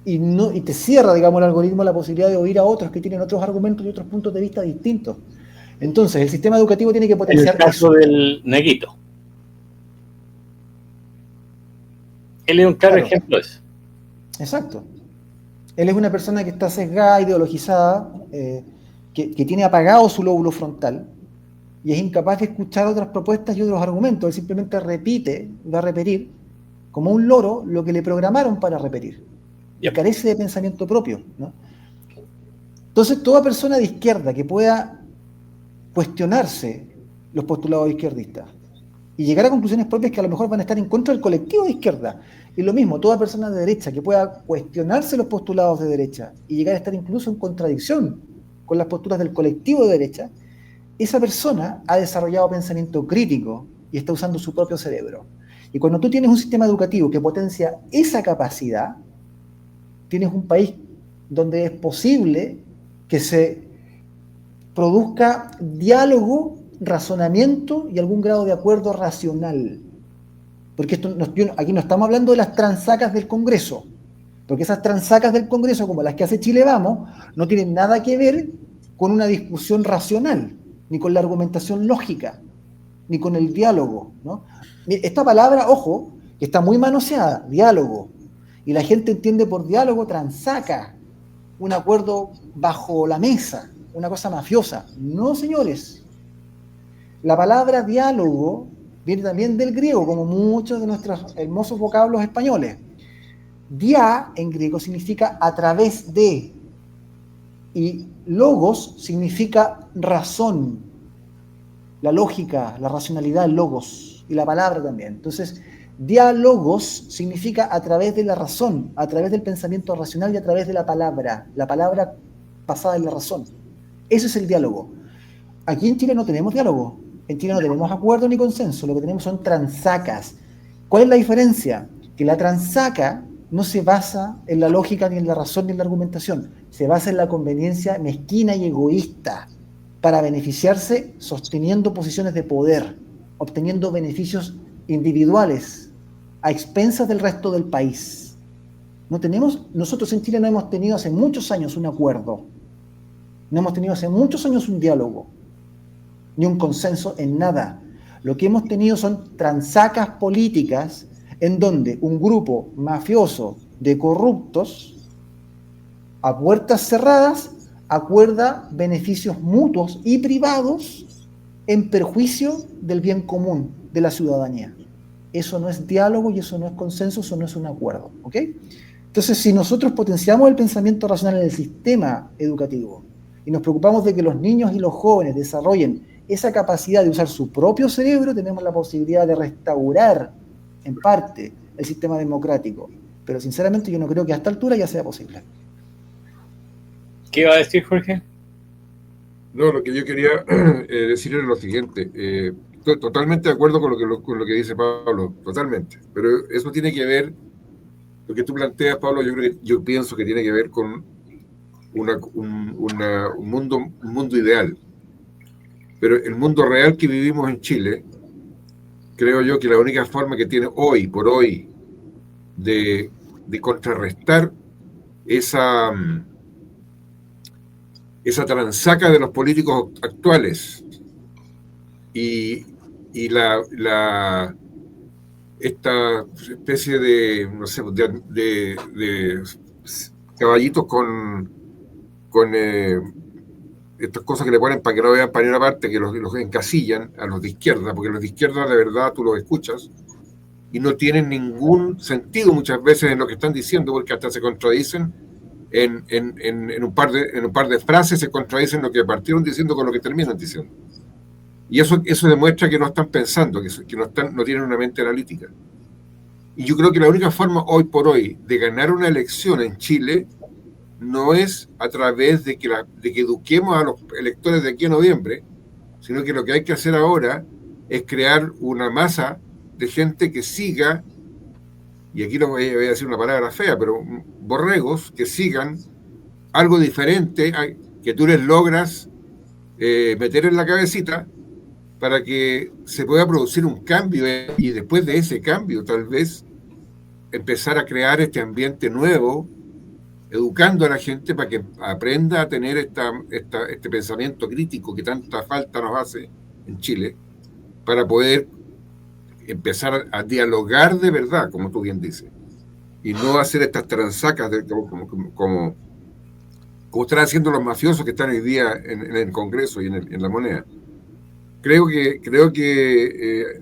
Y te cierra, digamos, el algoritmo la posibilidad de oír a otros que tienen otros argumentos y otros puntos de vista distintos. Entonces, el sistema educativo tiene que potenciar el caso del Neguito. Él es un claro ejemplo de eso. Exacto. Él es una persona que está sesgada, ideologizada, que tiene apagado su lóbulo frontal y es incapaz de escuchar otras propuestas y otros argumentos. Él simplemente va a repetir como un loro lo que le programaron para repetir. Y carece de pensamiento propio, ¿no? Entonces, toda persona de izquierda que pueda cuestionarse los postulados izquierdistas y llegar a conclusiones propias que a lo mejor van a estar en contra del colectivo de izquierda, y lo mismo, toda persona de derecha que pueda cuestionarse los postulados de derecha y llegar a estar incluso en contradicción con las posturas del colectivo de derecha, esa persona ha desarrollado pensamiento crítico y está usando su propio cerebro. Y cuando tú tienes un sistema educativo que potencia esa capacidad, tienes un país donde es posible que se produzca diálogo, razonamiento y algún grado de acuerdo racional. Porque aquí no estamos hablando de las transacas del Congreso, porque esas transacas del Congreso, como las que hace Chile Vamos, no tienen nada que ver con una discusión racional, ni con la argumentación lógica, ni con el diálogo, ¿no? Esta palabra, ojo, que está muy manoseada, diálogo, y la gente entiende por diálogo transaca, un acuerdo bajo la mesa, una cosa mafiosa. No, señores. La palabra diálogo viene también del griego, como muchos de nuestros hermosos vocablos españoles. Dia en griego significa a través de, y logos significa razón, la lógica, la racionalidad, el logos, y la palabra también. Entonces, diálogos significa a través de la razón, a través del pensamiento racional y a través de la palabra pasada en la razón. Ese es el diálogo. Aquí en Chile no tenemos diálogo, en Chile no tenemos acuerdo ni consenso, lo que tenemos son transacas. ¿Cuál es la diferencia? Que la transaca no se basa en la lógica, ni en la razón, ni en la argumentación, se basa en la conveniencia mezquina y egoísta para beneficiarse sosteniendo posiciones de poder, obteniendo beneficios individuales a expensas del resto del país. Nosotros en Chile no hemos tenido hace muchos años un acuerdo, no hemos tenido hace muchos años un diálogo, ni un consenso en nada. Lo que hemos tenido son transacas políticas en donde un grupo mafioso de corruptos a puertas cerradas acuerda beneficios mutuos y privados en perjuicio del bien común de la ciudadanía. Eso no es diálogo y eso no es consenso, eso no es un acuerdo, ¿ok? Entonces, si nosotros potenciamos el pensamiento racional en el sistema educativo y nos preocupamos de que los niños y los jóvenes desarrollen esa capacidad de usar su propio cerebro, tenemos la posibilidad de restaurar en parte el sistema democrático. Pero sinceramente yo no creo que a esta altura ya sea posible. ¿Qué iba a decir, Jorge? No, lo que yo quería decir era lo siguiente. Estoy totalmente de acuerdo con lo que dice Pablo, totalmente. Pero eso tiene que ver, lo que tú planteas, Pablo, yo pienso que tiene que ver con un mundo ideal. Pero el mundo real que vivimos en Chile, creo yo que la única forma que tiene hoy por hoy de contrarrestar esa transaca de los políticos actuales y esta especie de, no sé, de caballitos con estas cosas que le ponen para que no vean para ninguna parte, que los encasillan a los de izquierda, porque los de izquierda de verdad tú los escuchas y no tienen ningún sentido muchas veces en lo que están diciendo, porque hasta se contradicen en un par de frases, se contradicen lo que partieron diciendo con lo que terminan diciendo. Y eso demuestra que no están pensando, que no tienen una mente analítica. Y yo creo que la única forma hoy por hoy de ganar una elección en Chile no es a través de que eduquemos a los electores de aquí a noviembre, sino que lo que hay que hacer ahora es crear una masa de gente que siga, y aquí no voy a decir una palabra fea, pero borregos que sigan algo diferente que tú les logras meter en la cabecita para que se pueda producir un cambio y después de ese cambio tal vez empezar a crear este ambiente nuevo, educando a la gente para que aprenda a tener este pensamiento crítico que tanta falta nos hace en Chile, para poder empezar a dialogar de verdad, como tú bien dices, y no hacer estas transacas como están haciendo los mafiosos que están hoy día en el Congreso y en la moneda. Creo que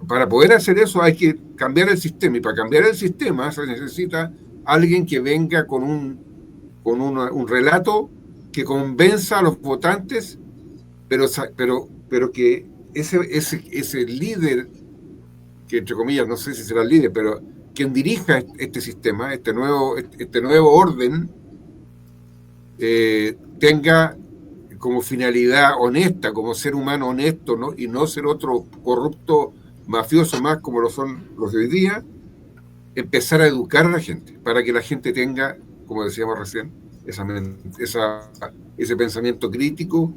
para poder hacer eso hay que cambiar el sistema, y para cambiar el sistema se necesita alguien que venga con un relato que convenza a los votantes, pero que ese líder, que entre comillas, no sé si será el líder, pero quien dirija este sistema, este nuevo orden, tenga como finalidad honesta, como ser humano honesto, ¿no? Y no ser otro corrupto mafioso más como lo son los de hoy día, empezar a educar a la gente, para que la gente tenga, como decíamos recién, ese pensamiento crítico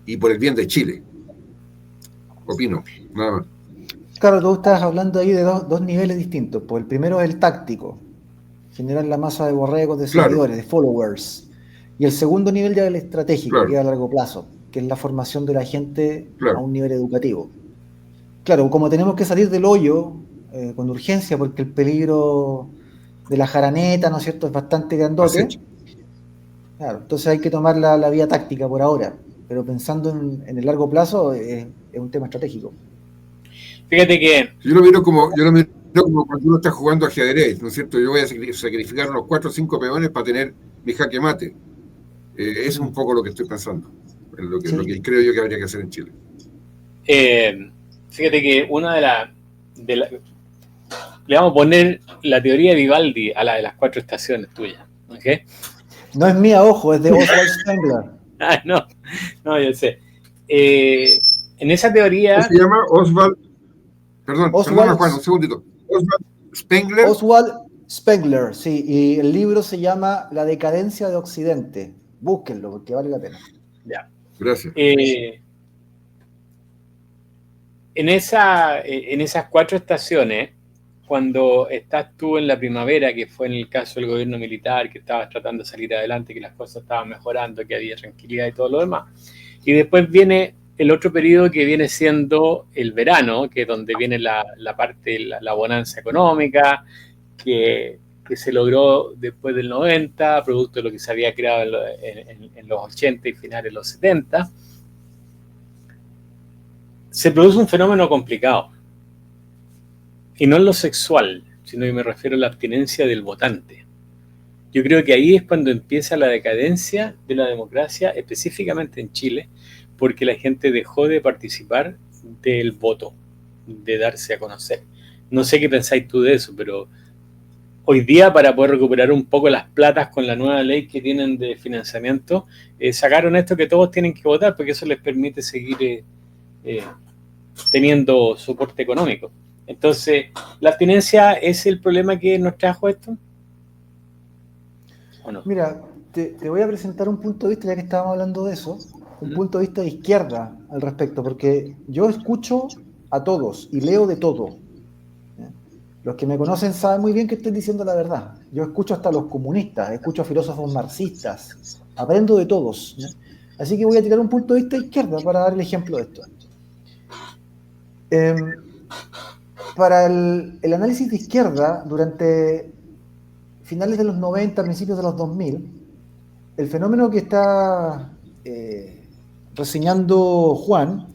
y por el bien de Chile. Opino, nada más. Claro, tú estás hablando ahí de dos niveles distintos. Pues el primero es el táctico, generar la masa de borregos, de seguidores, de followers. Y el segundo nivel ya es el estratégico, que es a largo plazo, que es la formación de la gente a un nivel educativo. Claro, como tenemos que salir del hoyo con urgencia, porque el peligro de la jaraneta, ¿no es cierto?, es bastante grandote. Claro, entonces hay que tomar la vía táctica por ahora, pero pensando en el largo plazo es un tema estratégico. Fíjate que... Yo lo miro como cuando uno está jugando ajedrez, ¿no es cierto? Yo voy a sacrificar unos 4 o 5 peones para tener mi jaque mate. Es un poco lo que estoy pensando, lo que creo yo que habría que hacer en Chile. Fíjate que una le vamos a poner la teoría de Vivaldi a la de las 4 estaciones tuyas, ¿ok? No es mía, ojo, es de Oswald Spengler. No, yo sé. En esa teoría... ¿Cómo se llama? Perdona Juan, un segundito. Oswald Spengler, sí, y el libro se llama La decadencia de Occidente. Búsquenlo, porque vale la pena. Ya. Gracias. En esas 4 estaciones, cuando estás tú en la primavera, que fue en el caso del gobierno militar, que estabas tratando de salir adelante, que las cosas estaban mejorando, que había tranquilidad y todo lo demás, y después viene el otro periodo que viene siendo el verano, que es donde viene la parte, la bonanza económica, que se logró después del 90, producto de lo que se había creado en los 80 y finales de los 70, se produce un fenómeno complicado. Y no en lo sexual, sino que me refiero a la abstinencia del votante. Yo creo que ahí es cuando empieza la decadencia de la democracia, específicamente en Chile, porque la gente dejó de participar del voto, de darse a conocer. No sé qué pensáis tú de eso, pero hoy día, para poder recuperar un poco las platas con la nueva ley que tienen de financiamiento, sacaron esto que todos tienen que votar, porque eso les permite seguir teniendo soporte económico. Entonces, ¿la abstinencia es el problema que nos trajo esto? ¿O no? Mira, te voy a presentar un punto de vista, ya que estábamos hablando de eso, un punto de vista de izquierda al respecto, porque yo escucho a todos y leo de todo. Los que me conocen saben muy bien que estoy diciendo la verdad. Yo escucho hasta a los comunistas, escucho a filósofos marxistas, aprendo de todos. Así que voy a tirar un punto de vista de izquierda para dar el ejemplo de esto. Para el análisis de izquierda, durante finales de los 90, principios de los 2000, el fenómeno que está reseñando Juan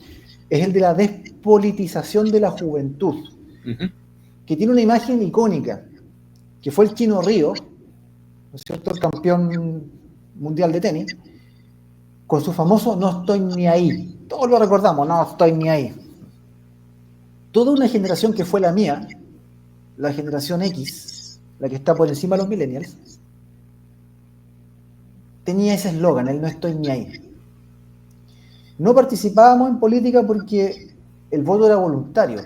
es el de la despolitización de la juventud, que tiene una imagen icónica, que fue el Chino Río, ¿no es cierto?, el campeón mundial de tenis, con su famoso "no estoy ni ahí". Todos lo recordamos, "no estoy ni ahí". Toda una generación que fue la mía, la generación X, la que está por encima de los millennials, tenía ese eslogan, el "no estoy ni ahí". No participábamos en política porque el voto era voluntario.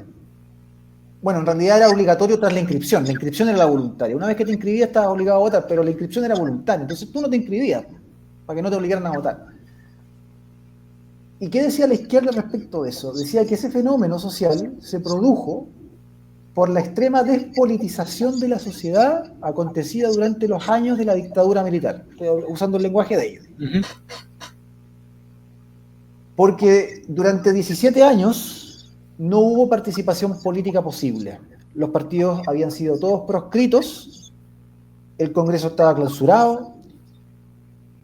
Bueno, en realidad era obligatorio tras la inscripción. La inscripción era la voluntaria. Una vez que te inscribías estabas obligado a votar, pero la inscripción era voluntaria. Entonces tú no te inscribías para que no te obligaran a votar. ¿Y qué decía la izquierda respecto de eso? Decía que ese fenómeno social se produjo por la extrema despolitización de la sociedad acontecida durante los años de la dictadura militar. Estoy usando el lenguaje de ellos. Porque durante 17 años no hubo participación política posible. Los partidos habían sido todos proscritos, el Congreso estaba clausurado,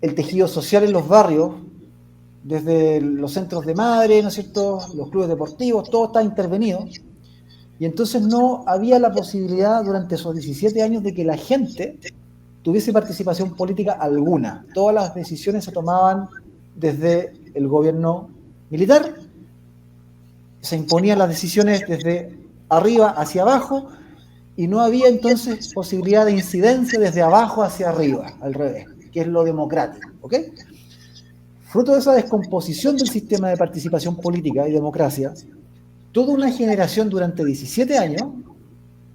el tejido social en los barrios, desde los centros de madre, ¿no es cierto?, los clubes deportivos, todo estaba intervenido, y entonces no había la posibilidad durante esos 17 años de que la gente tuviese participación política alguna. Todas las decisiones se tomaban desde el gobierno militar, se imponían las decisiones desde arriba hacia abajo, y no había entonces posibilidad de incidencia desde abajo hacia arriba, al revés, que es lo democrático, ¿ok? Fruto de esa descomposición del sistema de participación política y democracia, toda una generación durante 17 años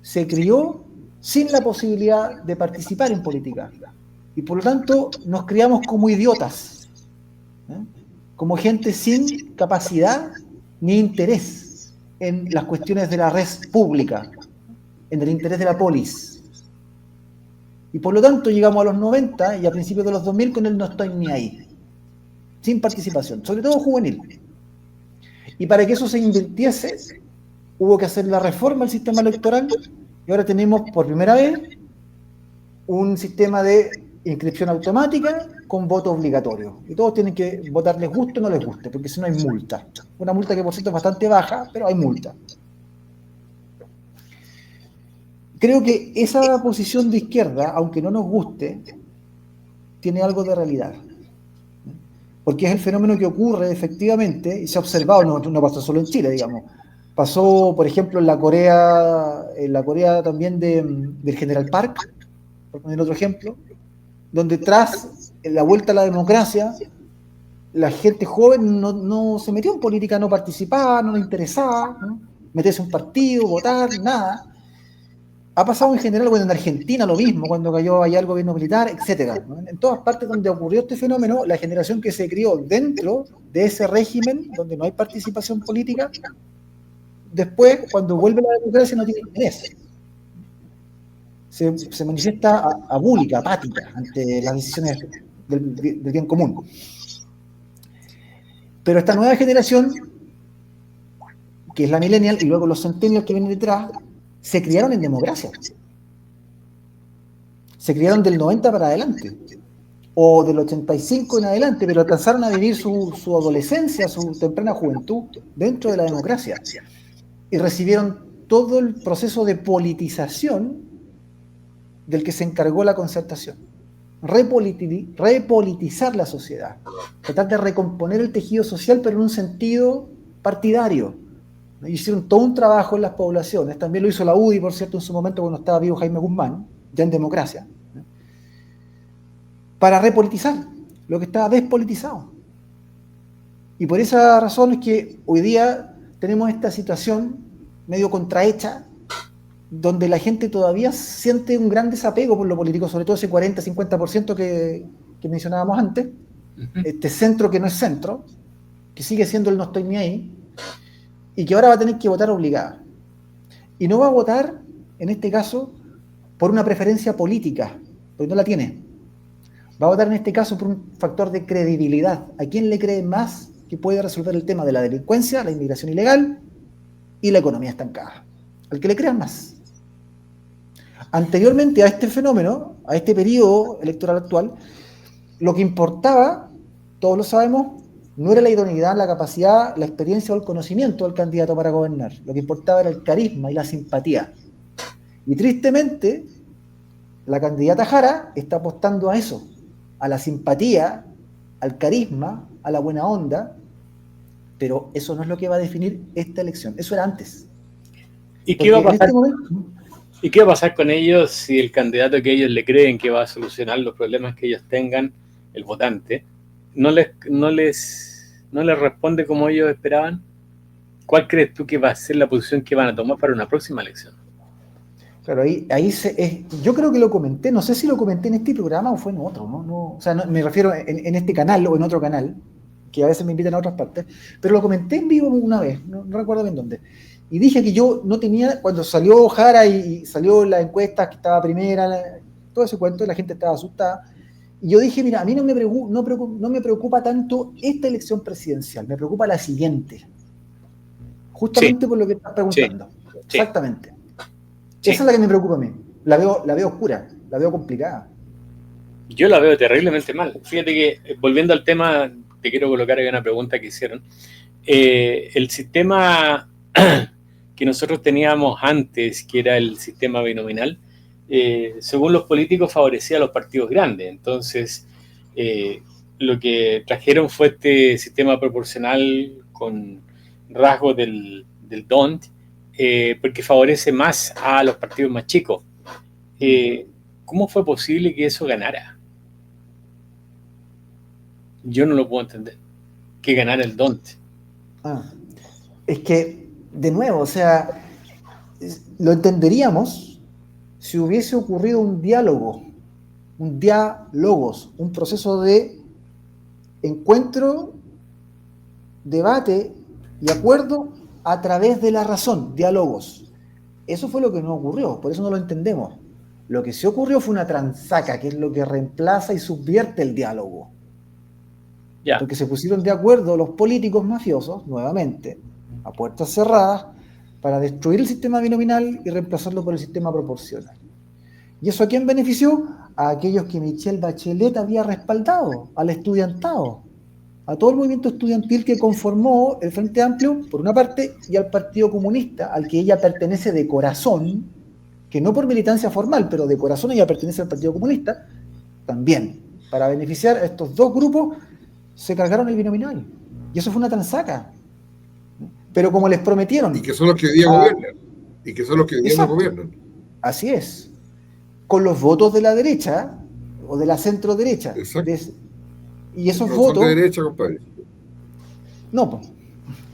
se crió sin la posibilidad de participar en política. Y por lo tanto nos criamos como idiotas, ¿eh? Como gente sin capacidad ni interés en las cuestiones de la res pública, en el interés de la polis. Y por lo tanto llegamos a los 90 y a principios de los 2000 con el no estoy ni ahí, sin participación, sobre todo juvenil. Y para que eso se invirtiese, hubo que hacer la reforma del sistema electoral, y ahora tenemos por primera vez un sistema de inscripción automática con voto obligatorio. Y todos tienen que votar, les guste o no les guste, porque si no hay multa. Una multa que por cierto es bastante baja, pero hay multa. Creo que esa posición de izquierda, aunque no nos guste, tiene algo de realidad. Porque es el fenómeno que ocurre efectivamente, y se ha observado, no pasó solo en Chile, digamos. Pasó, por ejemplo, en la Corea también del General Park, por poner otro ejemplo, donde tras la vuelta a la democracia, la gente joven no se metió en política, no participaba, no le interesaba, ¿no? Meterse en un partido, votar, nada. Ha pasado en general, bueno, en Argentina lo mismo, cuando cayó allá el gobierno militar, etcétera, ¿no? En todas partes donde ocurrió este fenómeno, la generación que se crió dentro de ese régimen, donde no hay participación política, después, cuando vuelve la democracia, no tiene interés. Se manifiesta abúlica, apática, ante las decisiones del bien común. Pero esta nueva generación, que es la millennial, y luego los centennials que vienen detrás, se criaron en democracia. Se criaron del 90 para adelante, o del 85 en adelante, pero alcanzaron a vivir su adolescencia, su temprana juventud dentro de la democracia. Y recibieron todo el proceso de politización del que se encargó la Concertación. Repolitizar la sociedad, tratar de recomponer el tejido social, pero en un sentido partidario. Hicieron todo un trabajo en las poblaciones, también lo hizo la UDI, por cierto, en su momento cuando estaba vivo Jaime Guzmán, ya en democracia, para repolitizar lo que estaba despolitizado. Y por esa razón es que hoy día tenemos esta situación medio contrahecha, donde la gente todavía siente un gran desapego por lo político, sobre todo ese 40-50% que mencionábamos antes, este centro que no es centro, que sigue siendo el no estoy ni ahí, y que ahora va a tener que votar obligada. Y no va a votar, en este caso, por una preferencia política, porque no la tiene. Va a votar en este caso por un factor de credibilidad. ¿A quién le cree más que puede resolver el tema de la delincuencia, la inmigración ilegal y la economía estancada? Al que le crean más. Anteriormente a este fenómeno, a este periodo electoral actual, lo que importaba, todos lo sabemos, no era la idoneidad, la capacidad, la experiencia o el conocimiento del candidato para gobernar. Lo que importaba era el carisma y la simpatía. Y tristemente, la candidata Jara está apostando a eso, a la simpatía, al carisma, a la buena onda, pero eso no es lo que va a definir esta elección. Eso era antes. ¿Y qué va a pasar? ¿Y qué va a pasar con ellos si el candidato que ellos le creen que va a solucionar los problemas que ellos tengan, el votante, no les responde como ellos esperaban? ¿Cuál crees tú que va a ser la posición que van a tomar para una próxima elección? Claro, yo creo que lo comenté, no sé si lo comenté en este programa o fue en otro, ¿no? O sea, me refiero en este canal o en otro canal, que a veces me invitan a otras partes, pero lo comenté en vivo una vez, no recuerdo bien dónde. Y dije que yo no tenía, cuando salió Jara y salió la encuesta que estaba primera, todo ese cuento, la gente estaba asustada. Y yo dije, mira, a mí no me preocupa tanto esta elección presidencial, me preocupa la siguiente. Justamente por lo que estás preguntando. Sí. Exactamente. Sí. Esa es la que me preocupa a mí. La veo oscura, la veo complicada. Yo la veo terriblemente mal. Fíjate que, volviendo al tema, te quiero colocar ahí una pregunta que hicieron. El sistema que nosotros teníamos antes, que era el sistema binominal, según los políticos, favorecía a los partidos grandes. Entonces, lo que trajeron fue este sistema proporcional con rasgos del DONT, porque favorece más a los partidos más chicos. ¿Cómo fue posible que eso ganara? Yo no lo puedo entender. Que ganara el DONT. Es que, de nuevo, o sea, lo entenderíamos si hubiese ocurrido un diálogos, un proceso de encuentro, debate y acuerdo a través de la razón, diálogos. Eso fue lo que no ocurrió, por eso no lo entendemos. Lo que sí ocurrió fue una transaca, que es lo que reemplaza y subvierte el diálogo. Ya. Porque se pusieron de acuerdo los políticos mafiosos, nuevamente, a puertas cerradas, para destruir el sistema binominal y reemplazarlo por el sistema proporcional. ¿Y eso a quién benefició? A aquellos que Michelle Bachelet había respaldado, al estudiantado, a todo el movimiento estudiantil que conformó el Frente Amplio, por una parte, y al Partido Comunista, al que ella pertenece de corazón, que no por militancia formal, pero de corazón ella pertenece al Partido Comunista, también. Para beneficiar a estos dos grupos, se cargaron el binominal. Y eso fue una transaca. Pero como les prometieron... Y que son los que hoy día gobiernan. Y que son los que hoy día no gobiernan. Así es. Con los votos de la derecha, o de la centro derecha. Exacto. Y esos no votos... son de derecha, compadre. No, pues.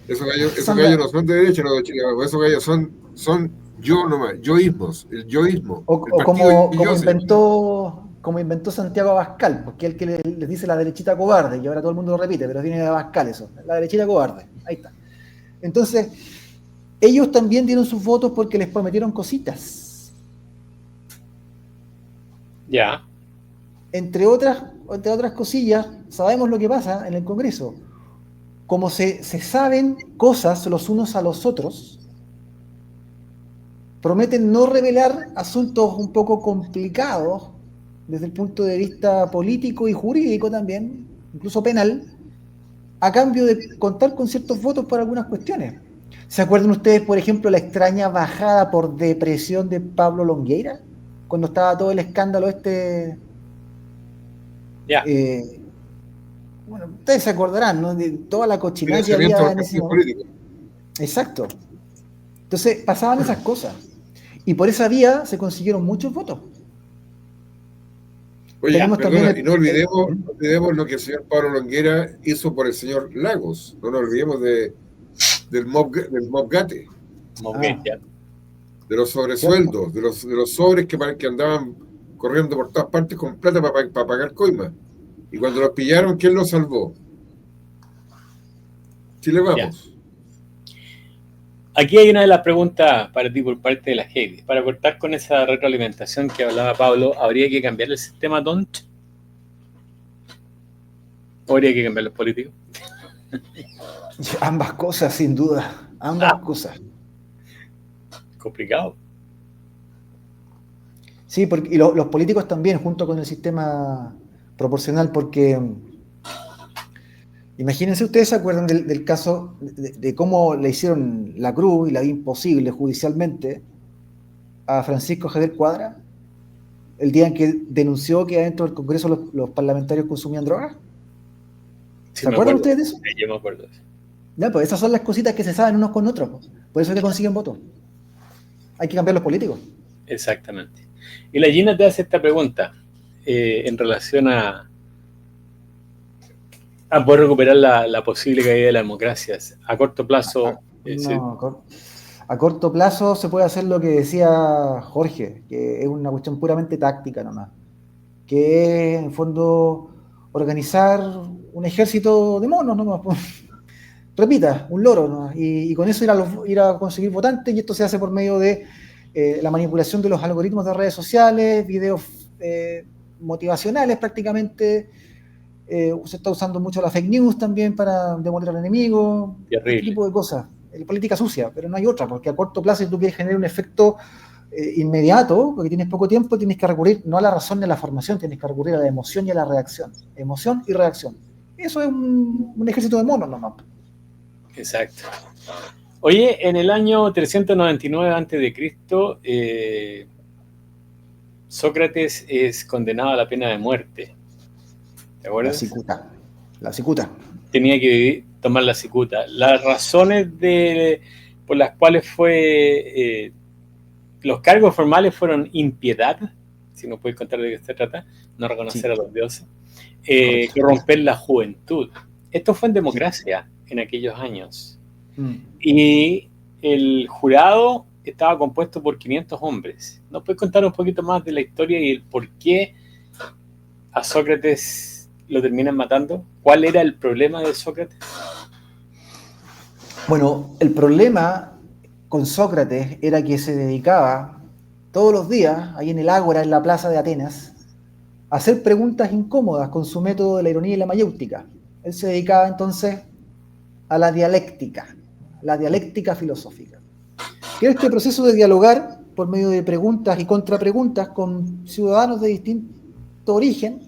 Esos gallos no son de derecha, no, esos gallos son yo nomás, yoísmos, el yoísmo. O como inventó Santiago Abascal, porque es el que les dice la derechita cobarde, y ahora todo el mundo lo repite, pero viene de Abascal eso, la derechita cobarde, ahí está. Entonces, ellos también dieron sus votos porque les prometieron cositas. Ya. Entre otras cosillas, sabemos lo que pasa en el Congreso. Como se saben cosas los unos a los otros, prometen no revelar asuntos un poco complicados desde el punto de vista político y jurídico también, incluso penal, a cambio de contar con ciertos votos por algunas cuestiones. ¿Se acuerdan ustedes, por ejemplo, la extraña bajada por depresión de Pablo Longueira? Cuando estaba todo el escándalo Ya. Bueno, ustedes se acordarán, ¿no? De toda la cochinada que había en ese momento. Exacto. Entonces, pasaban esas cosas. Y por esa vía se consiguieron muchos votos. Oye, perdona, y no olvidemos lo que el señor Pablo Longueira hizo por el señor Lagos. No nos olvidemos del Mobgate. De los sobresueldos, de los sobres que andaban corriendo por todas partes con plata para pagar coimas. Y cuando los pillaron, ¿quién los salvó? Chile Vamos. Ya. Aquí hay una de las preguntas para ti por parte de la Heidi. Para cortar con esa retroalimentación que hablaba Pablo, ¿habría que cambiar el sistema DONT? ¿O habría que cambiar los políticos? Ambas cosas, sin duda. Ambas cosas. Complicado. Sí, porque, y los políticos también, junto con el sistema proporcional, porque imagínense, ustedes se acuerdan del caso de cómo le hicieron la cruz y la vía imposible judicialmente a Francisco Javier Cuadra el día en que denunció que adentro del Congreso los parlamentarios consumían drogas. Sí, ¿Se acuerdan ustedes de eso? Sí, yo me acuerdo de eso. Ya, pues esas son las cositas que se saben unos con otros. Pues. Por eso es que consiguen votos. Hay que cambiar los políticos. Exactamente. Y la Gina te hace esta pregunta en relación a poder recuperar la posible caída de las democracias. A corto plazo... A corto plazo se puede hacer lo que decía Jorge, que es una cuestión puramente táctica nomás. Que es, en el fondo, organizar un ejército de monos nomás. Repita, un loro nomás. Y con eso ir a conseguir votantes, y esto se hace por medio de la manipulación de los algoritmos de redes sociales, videos motivacionales prácticamente. Se está usando mucho la fake news también para demoler al enemigo, este tipo de cosas. Política sucia, pero no hay otra, porque a corto plazo, si tú quieres generar un efecto inmediato, porque tienes poco tiempo, tienes que recurrir no a la razón ni a la formación, tienes que recurrir a la emoción y a la reacción. Emoción y reacción. Eso es un ejército de monos nomás. Exacto. Oye, en el año 399 a.C., Sócrates es condenado a la pena de muerte. ¿Te acuerdas? La cicuta. Tenía que tomar la cicuta. Las razones por las cuales fue... los cargos formales fueron impiedad, si no puedes contar de qué se trata, no reconocer a los dioses, corromper la juventud. Esto fue en democracia en aquellos años. Y el jurado estaba compuesto por 500 hombres. ¿Nos puedes contar un poquito más de la historia y el por qué a Sócrates lo terminan matando? ¿Cuál era el problema de Sócrates? Bueno, el problema con Sócrates era que se dedicaba todos los días, ahí en el Ágora, en la plaza de Atenas, a hacer preguntas incómodas con su método de la ironía y la mayéutica. Él se dedicaba entonces a la dialéctica filosófica, que es este proceso de dialogar por medio de preguntas y contrapreguntas con ciudadanos de distinto origen,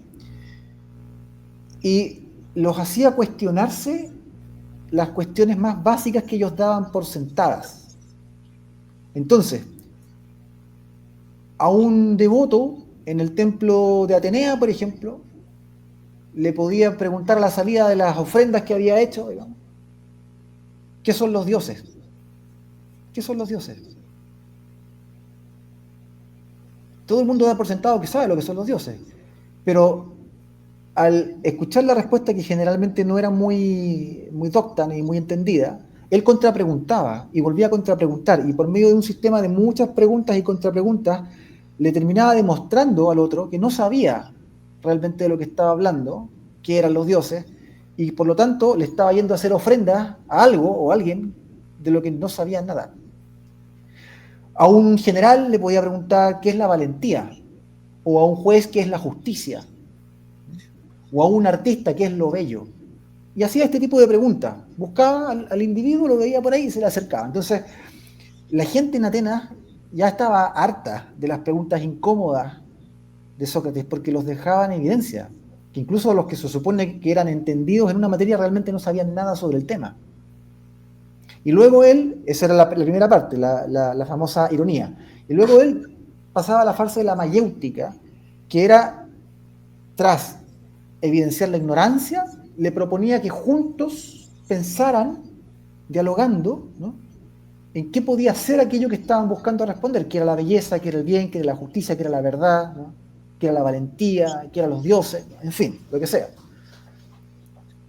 y los hacía cuestionarse las cuestiones más básicas que ellos daban por sentadas. Entonces, a un devoto en el templo de Atenea, por ejemplo, le podía preguntar a la salida de las ofrendas que había hecho, digamos, ¿qué son los dioses? ¿Qué son los dioses? Todo el mundo da por sentado que sabe lo que son los dioses, pero al escuchar la respuesta, que generalmente no era muy docta ni muy entendida, él contrapreguntaba y volvía a contrapreguntar, y por medio de un sistema de muchas preguntas y contrapreguntas le terminaba demostrando al otro que no sabía realmente de lo que estaba hablando, que eran los dioses, y por lo tanto le estaba yendo a hacer ofrendas a algo o a alguien de lo que no sabía nada. A un general le podía preguntar qué es la valentía, o a un juez qué es la justicia, o a un artista qué es lo bello. Y hacía este tipo de preguntas. Buscaba al individuo, lo veía por ahí y se le acercaba. Entonces, la gente en Atenas ya estaba harta de las preguntas incómodas de Sócrates, porque los dejaba en evidencia, que incluso los que se supone que eran entendidos en una materia realmente no sabían nada sobre el tema. Y luego él, esa era la primera parte, la famosa ironía, y luego él pasaba a la farsa de la mayéutica, que era, tras evidenciar la ignorancia, le proponía que juntos pensaran, dialogando, ¿no?, en qué podía ser aquello que estaban buscando responder, que era la belleza, que era el bien, que era la justicia, que era la verdad, ¿no?, que era la valentía, que eran los dioses, en fin, lo que sea.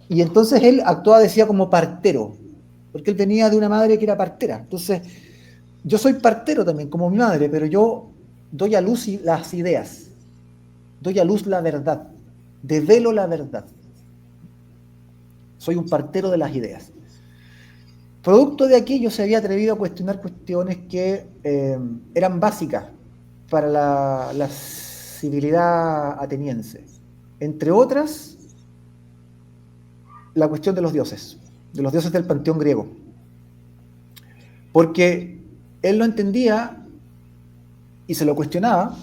Y entonces él actuaba, decía, como partero, porque él venía de una madre que era partera. Entonces, yo soy partero también, como mi madre, pero yo doy a luz las ideas, doy a luz la verdad, develo la verdad. Soy un partero de las ideas. Producto de aquello se había atrevido a cuestionar cuestiones que eran básicas para la civilidad ateniense. Entre otras, la cuestión de los dioses del panteón griego. Porque él no entendía, y se lo cuestionaba,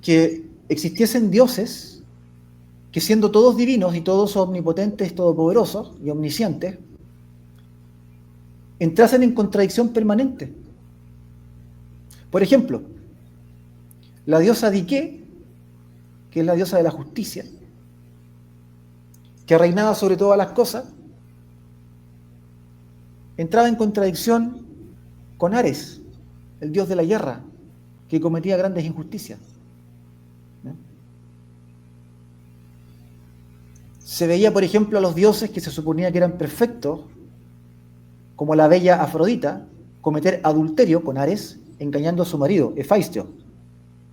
que existiesen dioses que, siendo todos divinos y todos omnipotentes, todopoderosos y omniscientes, entrasen en contradicción permanente. Por ejemplo, la diosa Dike, que es la diosa de la justicia, que reinaba sobre todas las cosas, entraba en contradicción con Ares, el dios de la guerra, que cometía grandes injusticias. Se veía, por ejemplo, a los dioses que se suponía que eran perfectos, como la bella Afrodita, cometer adulterio con Ares, engañando a su marido, Hefaistio,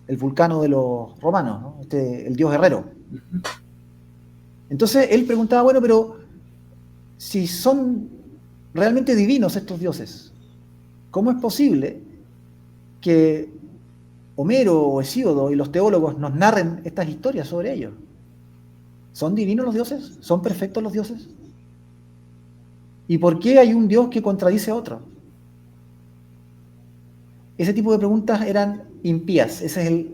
el vulcano de los romanos, ¿no?, el dios guerrero. Entonces él preguntaba, bueno, pero si son realmente divinos estos dioses, ¿cómo es posible que Homero o Hesíodo y los teólogos nos narren estas historias sobre ellos? ¿Son divinos los dioses? ¿Son perfectos los dioses? ¿Y por qué hay un dios que contradice a otro? Ese tipo de preguntas eran impías. Ese es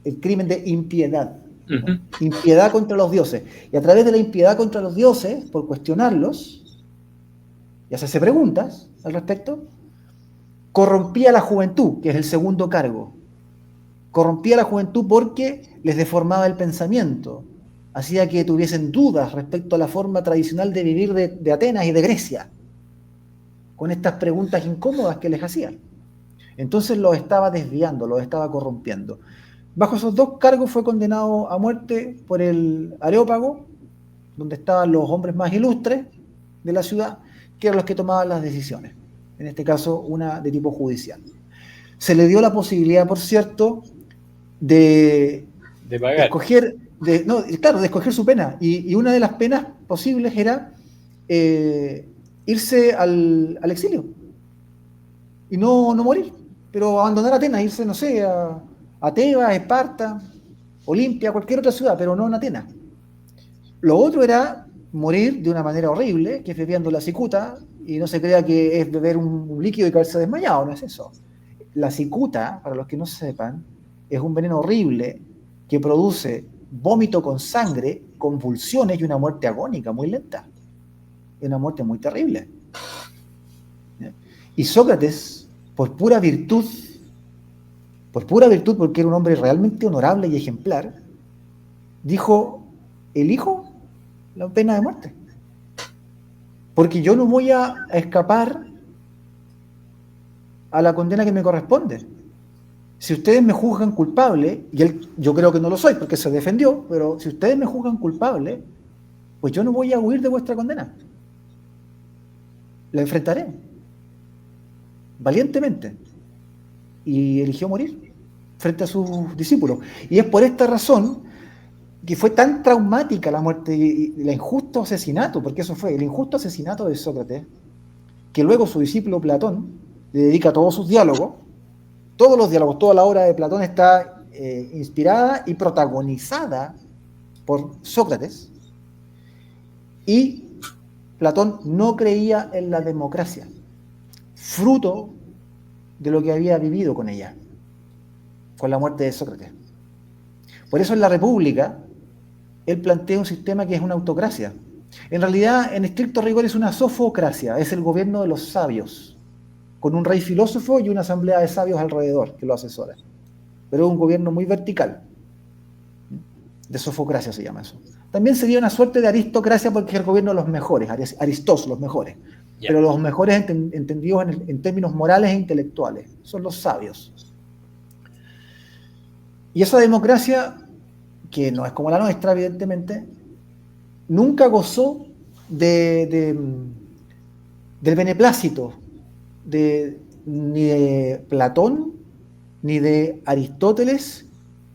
el crimen de impiedad, ¿no? Impiedad contra los dioses. Y a través de la impiedad contra los dioses, por cuestionarlos y hacerse preguntas al respecto, corrompía a la juventud, que es el segundo cargo. corrompía a la juventud porque les deformaba el pensamiento, hacía que tuviesen dudas respecto a la forma tradicional de vivir de Atenas y de Grecia, con estas preguntas incómodas que les hacían. Entonces los estaba desviando, los estaba corrompiendo. Bajo esos dos cargos fue condenado a muerte por el Areópago, donde estaban los hombres más ilustres de la ciudad, que eran los que tomaban las decisiones, en este caso una de tipo judicial. Se le dio la posibilidad, por cierto, de pagar. Escoger, de escoger su pena, y una de las penas posibles era irse al exilio y no morir, pero abandonar Atenas, irse, no sé, a Tebas, Esparta, Olimpia, cualquier otra ciudad, pero no en Atenas. Lo otro era morir de una manera horrible, que es bebiendo la cicuta, y no se crea que es beber un líquido y caerse desmayado, no es eso. La cicuta, para los que no sepan, es un veneno horrible que produce vómito con sangre, convulsiones y una muerte agónica muy lenta. Es una muerte muy terrible. Y Sócrates, por pura virtud, porque era un hombre realmente honorable y ejemplar, dijo: elijo la pena de muerte, porque yo no voy a escapar a la condena que me corresponde. Si ustedes me juzgan culpable, y yo creo que no lo soy porque se defendió, pero si ustedes me juzgan culpable, pues yo no voy a huir de vuestra condena. La enfrentaré valientemente. Y eligió morir frente a sus discípulos. Y es por esta razón que fue tan traumática la muerte y el injusto asesinato, porque eso fue el injusto asesinato de Sócrates, que luego su discípulo Platón le dedica todos sus diálogos. Todos los diálogos, toda la obra de Platón está inspirada y protagonizada por Sócrates. Y Platón no creía en la democracia, fruto de lo que había vivido con ella, con la muerte de Sócrates. Por eso en la República él plantea un sistema que es una autocracia. En realidad, en estricto rigor, es una sofocracia, es el gobierno de los sabios, con un rey filósofo y una asamblea de sabios alrededor que lo asesora. Pero es un gobierno muy vertical. De sofocracia se llama eso. También sería una suerte de aristocracia porque es el gobierno de los mejores, aristos, los mejores. Yeah. Pero los mejores entendidos en términos morales e intelectuales. Son los sabios. Y esa democracia, que no es como la nuestra, evidentemente, nunca gozó del beneplácito ni de Platón, ni de Aristóteles,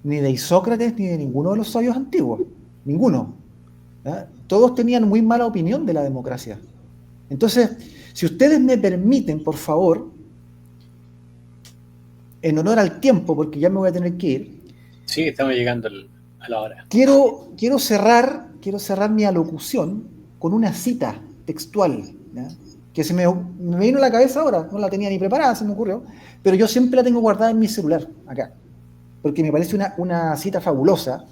ni de Isócrates, ni de ninguno de los sabios antiguos. Ninguno. ¿Eh? Todos tenían muy mala opinión de la democracia. Entonces, si ustedes me permiten, por favor, en honor al tiempo, porque ya me voy a tener que ir. Sí, estamos llegando a la hora. Quiero cerrar mi alocución con una cita textual, ¿ya? Que se me vino a la cabeza ahora, no la tenía ni preparada, se me ocurrió, pero yo siempre la tengo guardada en mi celular, acá, porque me parece una cita fabulosa.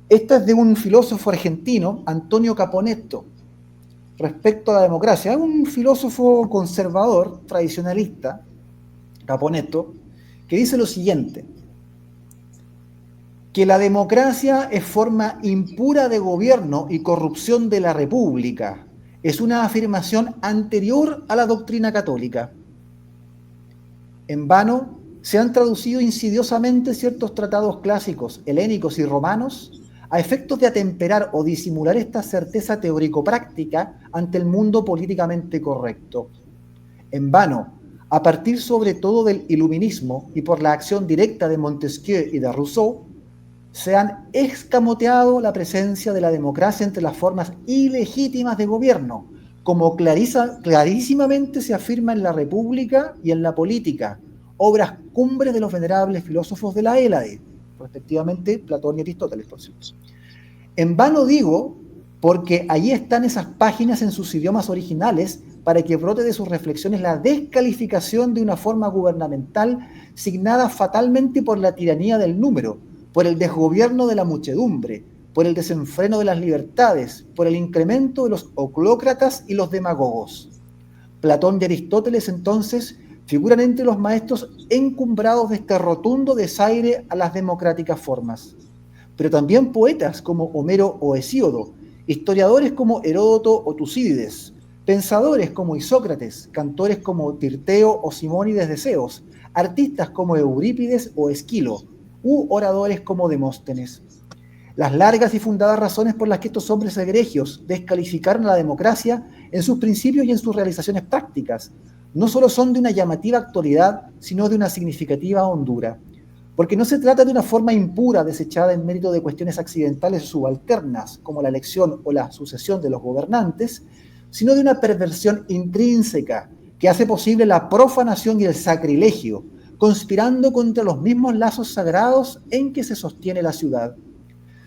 Esta es de un filósofo argentino, Antonio Caponetto, respecto a la democracia. Es un filósofo conservador, tradicionalista, Caponetto, que dice lo siguiente: que la democracia es forma impura de gobierno y corrupción de la república. Es una afirmación anterior a la doctrina católica. En vano se han traducido insidiosamente ciertos tratados clásicos, helénicos y romanos a efectos de atemperar o disimular esta certeza teórico-práctica ante el mundo políticamente correcto. En vano, a partir sobre todo del iluminismo y por la acción directa de Montesquieu y de Rousseau, se han escamoteado la presencia de la democracia entre las formas ilegítimas de gobierno, como clarísimamente se afirma en la República y en la Política, obras cumbres de los venerables filósofos de la Hélade, respectivamente Platón y Aristóteles, por cierto. En vano digo, porque allí están esas páginas en sus idiomas originales para que brote de sus reflexiones la descalificación de una forma gubernamental signada fatalmente por la tiranía del número, por el desgobierno de la muchedumbre, por el desenfreno de las libertades, por el incremento de los oclócratas y los demagogos. Platón y Aristóteles, entonces, figuran entre los maestros encumbrados de este rotundo desaire a las democráticas formas. Pero también poetas como Homero o Hesíodo, historiadores como Heródoto o Tucídides, pensadores como Isócrates, cantores como Tirteo o Simónides de Ceos, artistas como Eurípides o Esquilo, u oradores como Demóstenes. Las largas y fundadas razones por las que estos hombres egregios descalificaron a la democracia en sus principios y en sus realizaciones prácticas no solo son de una llamativa actualidad, sino de una significativa hondura. Porque no se trata de una forma impura desechada en mérito de cuestiones accidentales subalternas, como la elección o la sucesión de los gobernantes, sino de una perversión intrínseca que hace posible la profanación y el sacrilegio, conspirando contra los mismos lazos sagrados en que se sostiene la ciudad.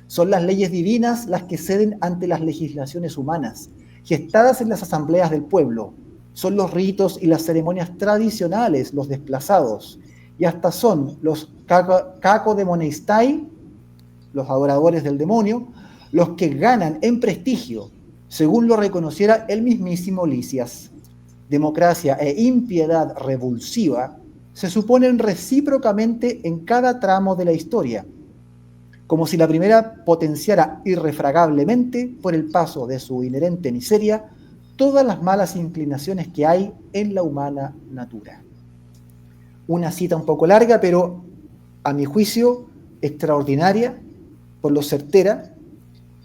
Son las leyes divinas las que ceden ante las legislaciones humanas, gestadas en las asambleas del pueblo. Son los ritos y las ceremonias tradicionales los desplazados, y hasta son los cacodemonistai, los adoradores del demonio, los que ganan en prestigio, según lo reconociera el mismísimo Lisias. Democracia e impiedad revulsiva se suponen recíprocamente en cada tramo de la historia, como si la primera potenciara irrefragablemente, por el paso de su inherente miseria, todas las malas inclinaciones que hay en la humana natura. Una cita un poco larga, pero a mi juicio extraordinaria, por lo certera,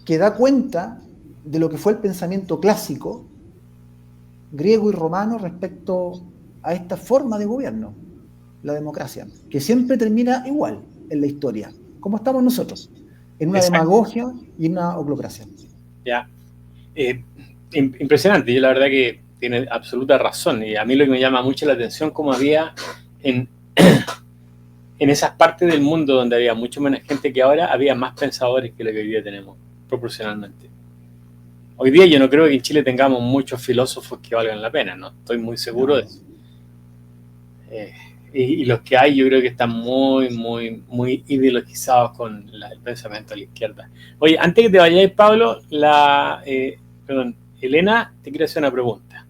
que da cuenta de lo que fue el pensamiento clásico, griego y romano, respecto a esta forma de gobierno, la democracia, que siempre termina igual en la historia, como estamos nosotros, en una demagogia y en una oclocracia. Ya. Impresionante. Yo la verdad que tiene absoluta razón, y a mí lo que me llama mucho la atención, como había en esas partes del mundo donde había mucho menos gente que ahora, había más pensadores que lo que hoy día tenemos, proporcionalmente. Hoy día yo no creo que en Chile tengamos muchos filósofos que valgan la pena, no estoy muy seguro de eso. Y los que hay yo creo que están muy ideologizados con el pensamiento de la izquierda. Oye, antes que te vayáis, Pablo, Elena te quiere hacer una pregunta.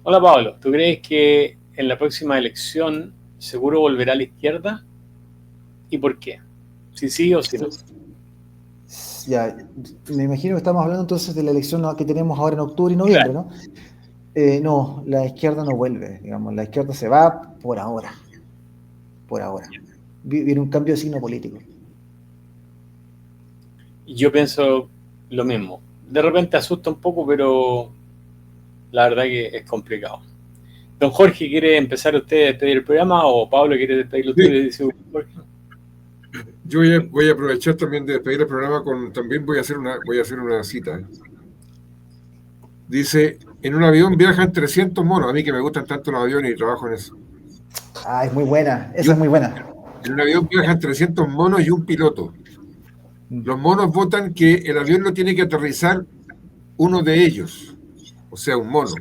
Hola, Pablo, ¿tú crees que en la próxima elección seguro volverá a la izquierda? ¿Y por qué? Si sí o si no. Ya, me imagino que estamos hablando entonces de la elección que tenemos ahora en octubre y noviembre, Claro. ¿no? No, la izquierda no vuelve, digamos, la izquierda se va por ahora. Por ahora. Viene un cambio de signo político. Yo pienso lo mismo. De repente asusta un poco, pero la verdad que es complicado. Don Jorge, ¿quiere empezar usted a despedir el programa o Pablo quiere despedirlo usted? Sí. Dice Jorge. Yo voy a aprovechar también de despedir el programa también voy a hacer una cita. Dice, en un avión viajan 300 monos. A mí que me gustan tanto los aviones y trabajo en eso. Ah, es muy buena, esa es muy buena. En un avión viajan 300 monos y un piloto. Los monos votan que el avión lo tiene que aterrizar uno de ellos, o sea, un mono.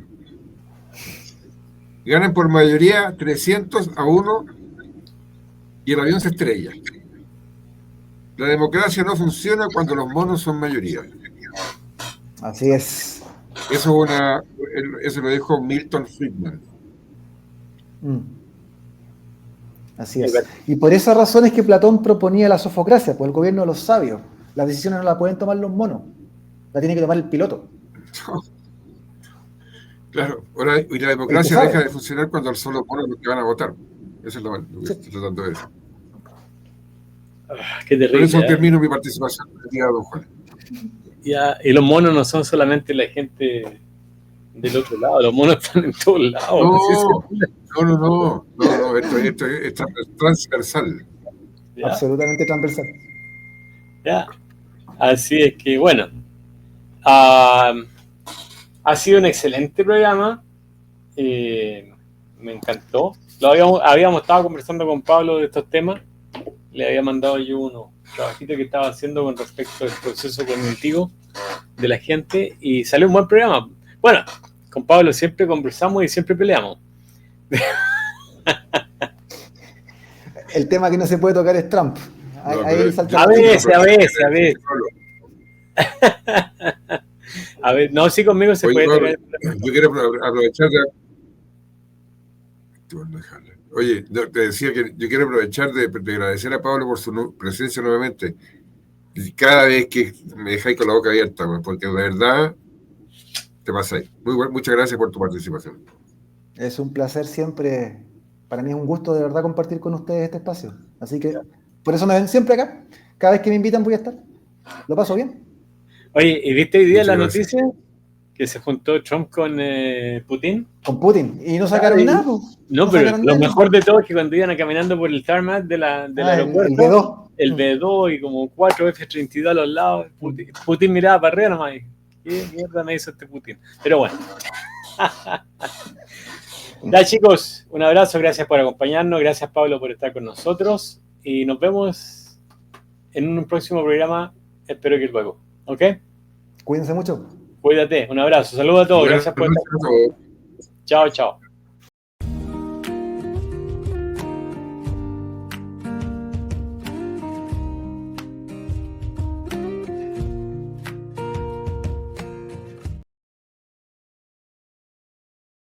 Ganan por mayoría 300-1 y el avión se estrella. La democracia no funciona cuando los monos son mayoría. Así es. Eso lo dijo Milton Friedman. Así es. Y por esa razón es que Platón proponía la sofocracia, pues el gobierno de los sabios. Las decisiones no las pueden tomar los monos, la tiene que tomar el piloto. Claro, y la democracia deja de funcionar cuando son los monos los que van a votar. Eso es lo que estoy tratando de decir. Qué terrible. Por eso termino mi participación, don Juan. Ya, y los monos no son solamente la gente del otro lado, los monos están en todos lados. No, esto es transversal. ¿Ya? Absolutamente transversal. Ya. Así es que, bueno, ha sido un excelente programa. Me encantó. Habíamos estado conversando con Pablo de estos temas. Le había mandado yo unos trabajitos que estaba haciendo con respecto al proceso cognitivo de la gente y salió un buen programa. Bueno, con Pablo siempre conversamos y siempre peleamos. El tema que no se puede tocar es Trump. A veces. A ver, no, sí, conmigo se puede tocar. Yo quiero aprovechar último, no dejarla. Oye, te decía que yo quiero aprovechar de agradecer a Pablo por su presencia nuevamente. Y cada vez que me dejáis con la boca abierta, porque de verdad te pasáis. Muchas gracias por tu participación. Es un placer siempre, para mí es un gusto de verdad compartir con ustedes este espacio. Así que por eso me ven siempre acá. Cada vez que me invitan voy a estar. Lo paso bien. Oye, ¿y viste hoy día Muchas la gracias. noticia? Que se juntó Trump con Putin. Con Putin. Y no sacaron nada. No, pero sacaron lo nada. mejor de todo es que cuando iban caminando por el tarmac del aeropuerto, el B2. el B2 y como 4 F-32 a los lados, Putin miraba para arriba nomás. ¿Qué mierda me hizo este Putin? Pero bueno. Ya, chicos, un abrazo, gracias por acompañarnos, gracias Pablo por estar con nosotros y nos vemos en un próximo programa, espero que luego, ¿ok? Cuídense mucho. Cuídate, un abrazo, saludos a todos, gracias por estar con nosotros. Chao, chao.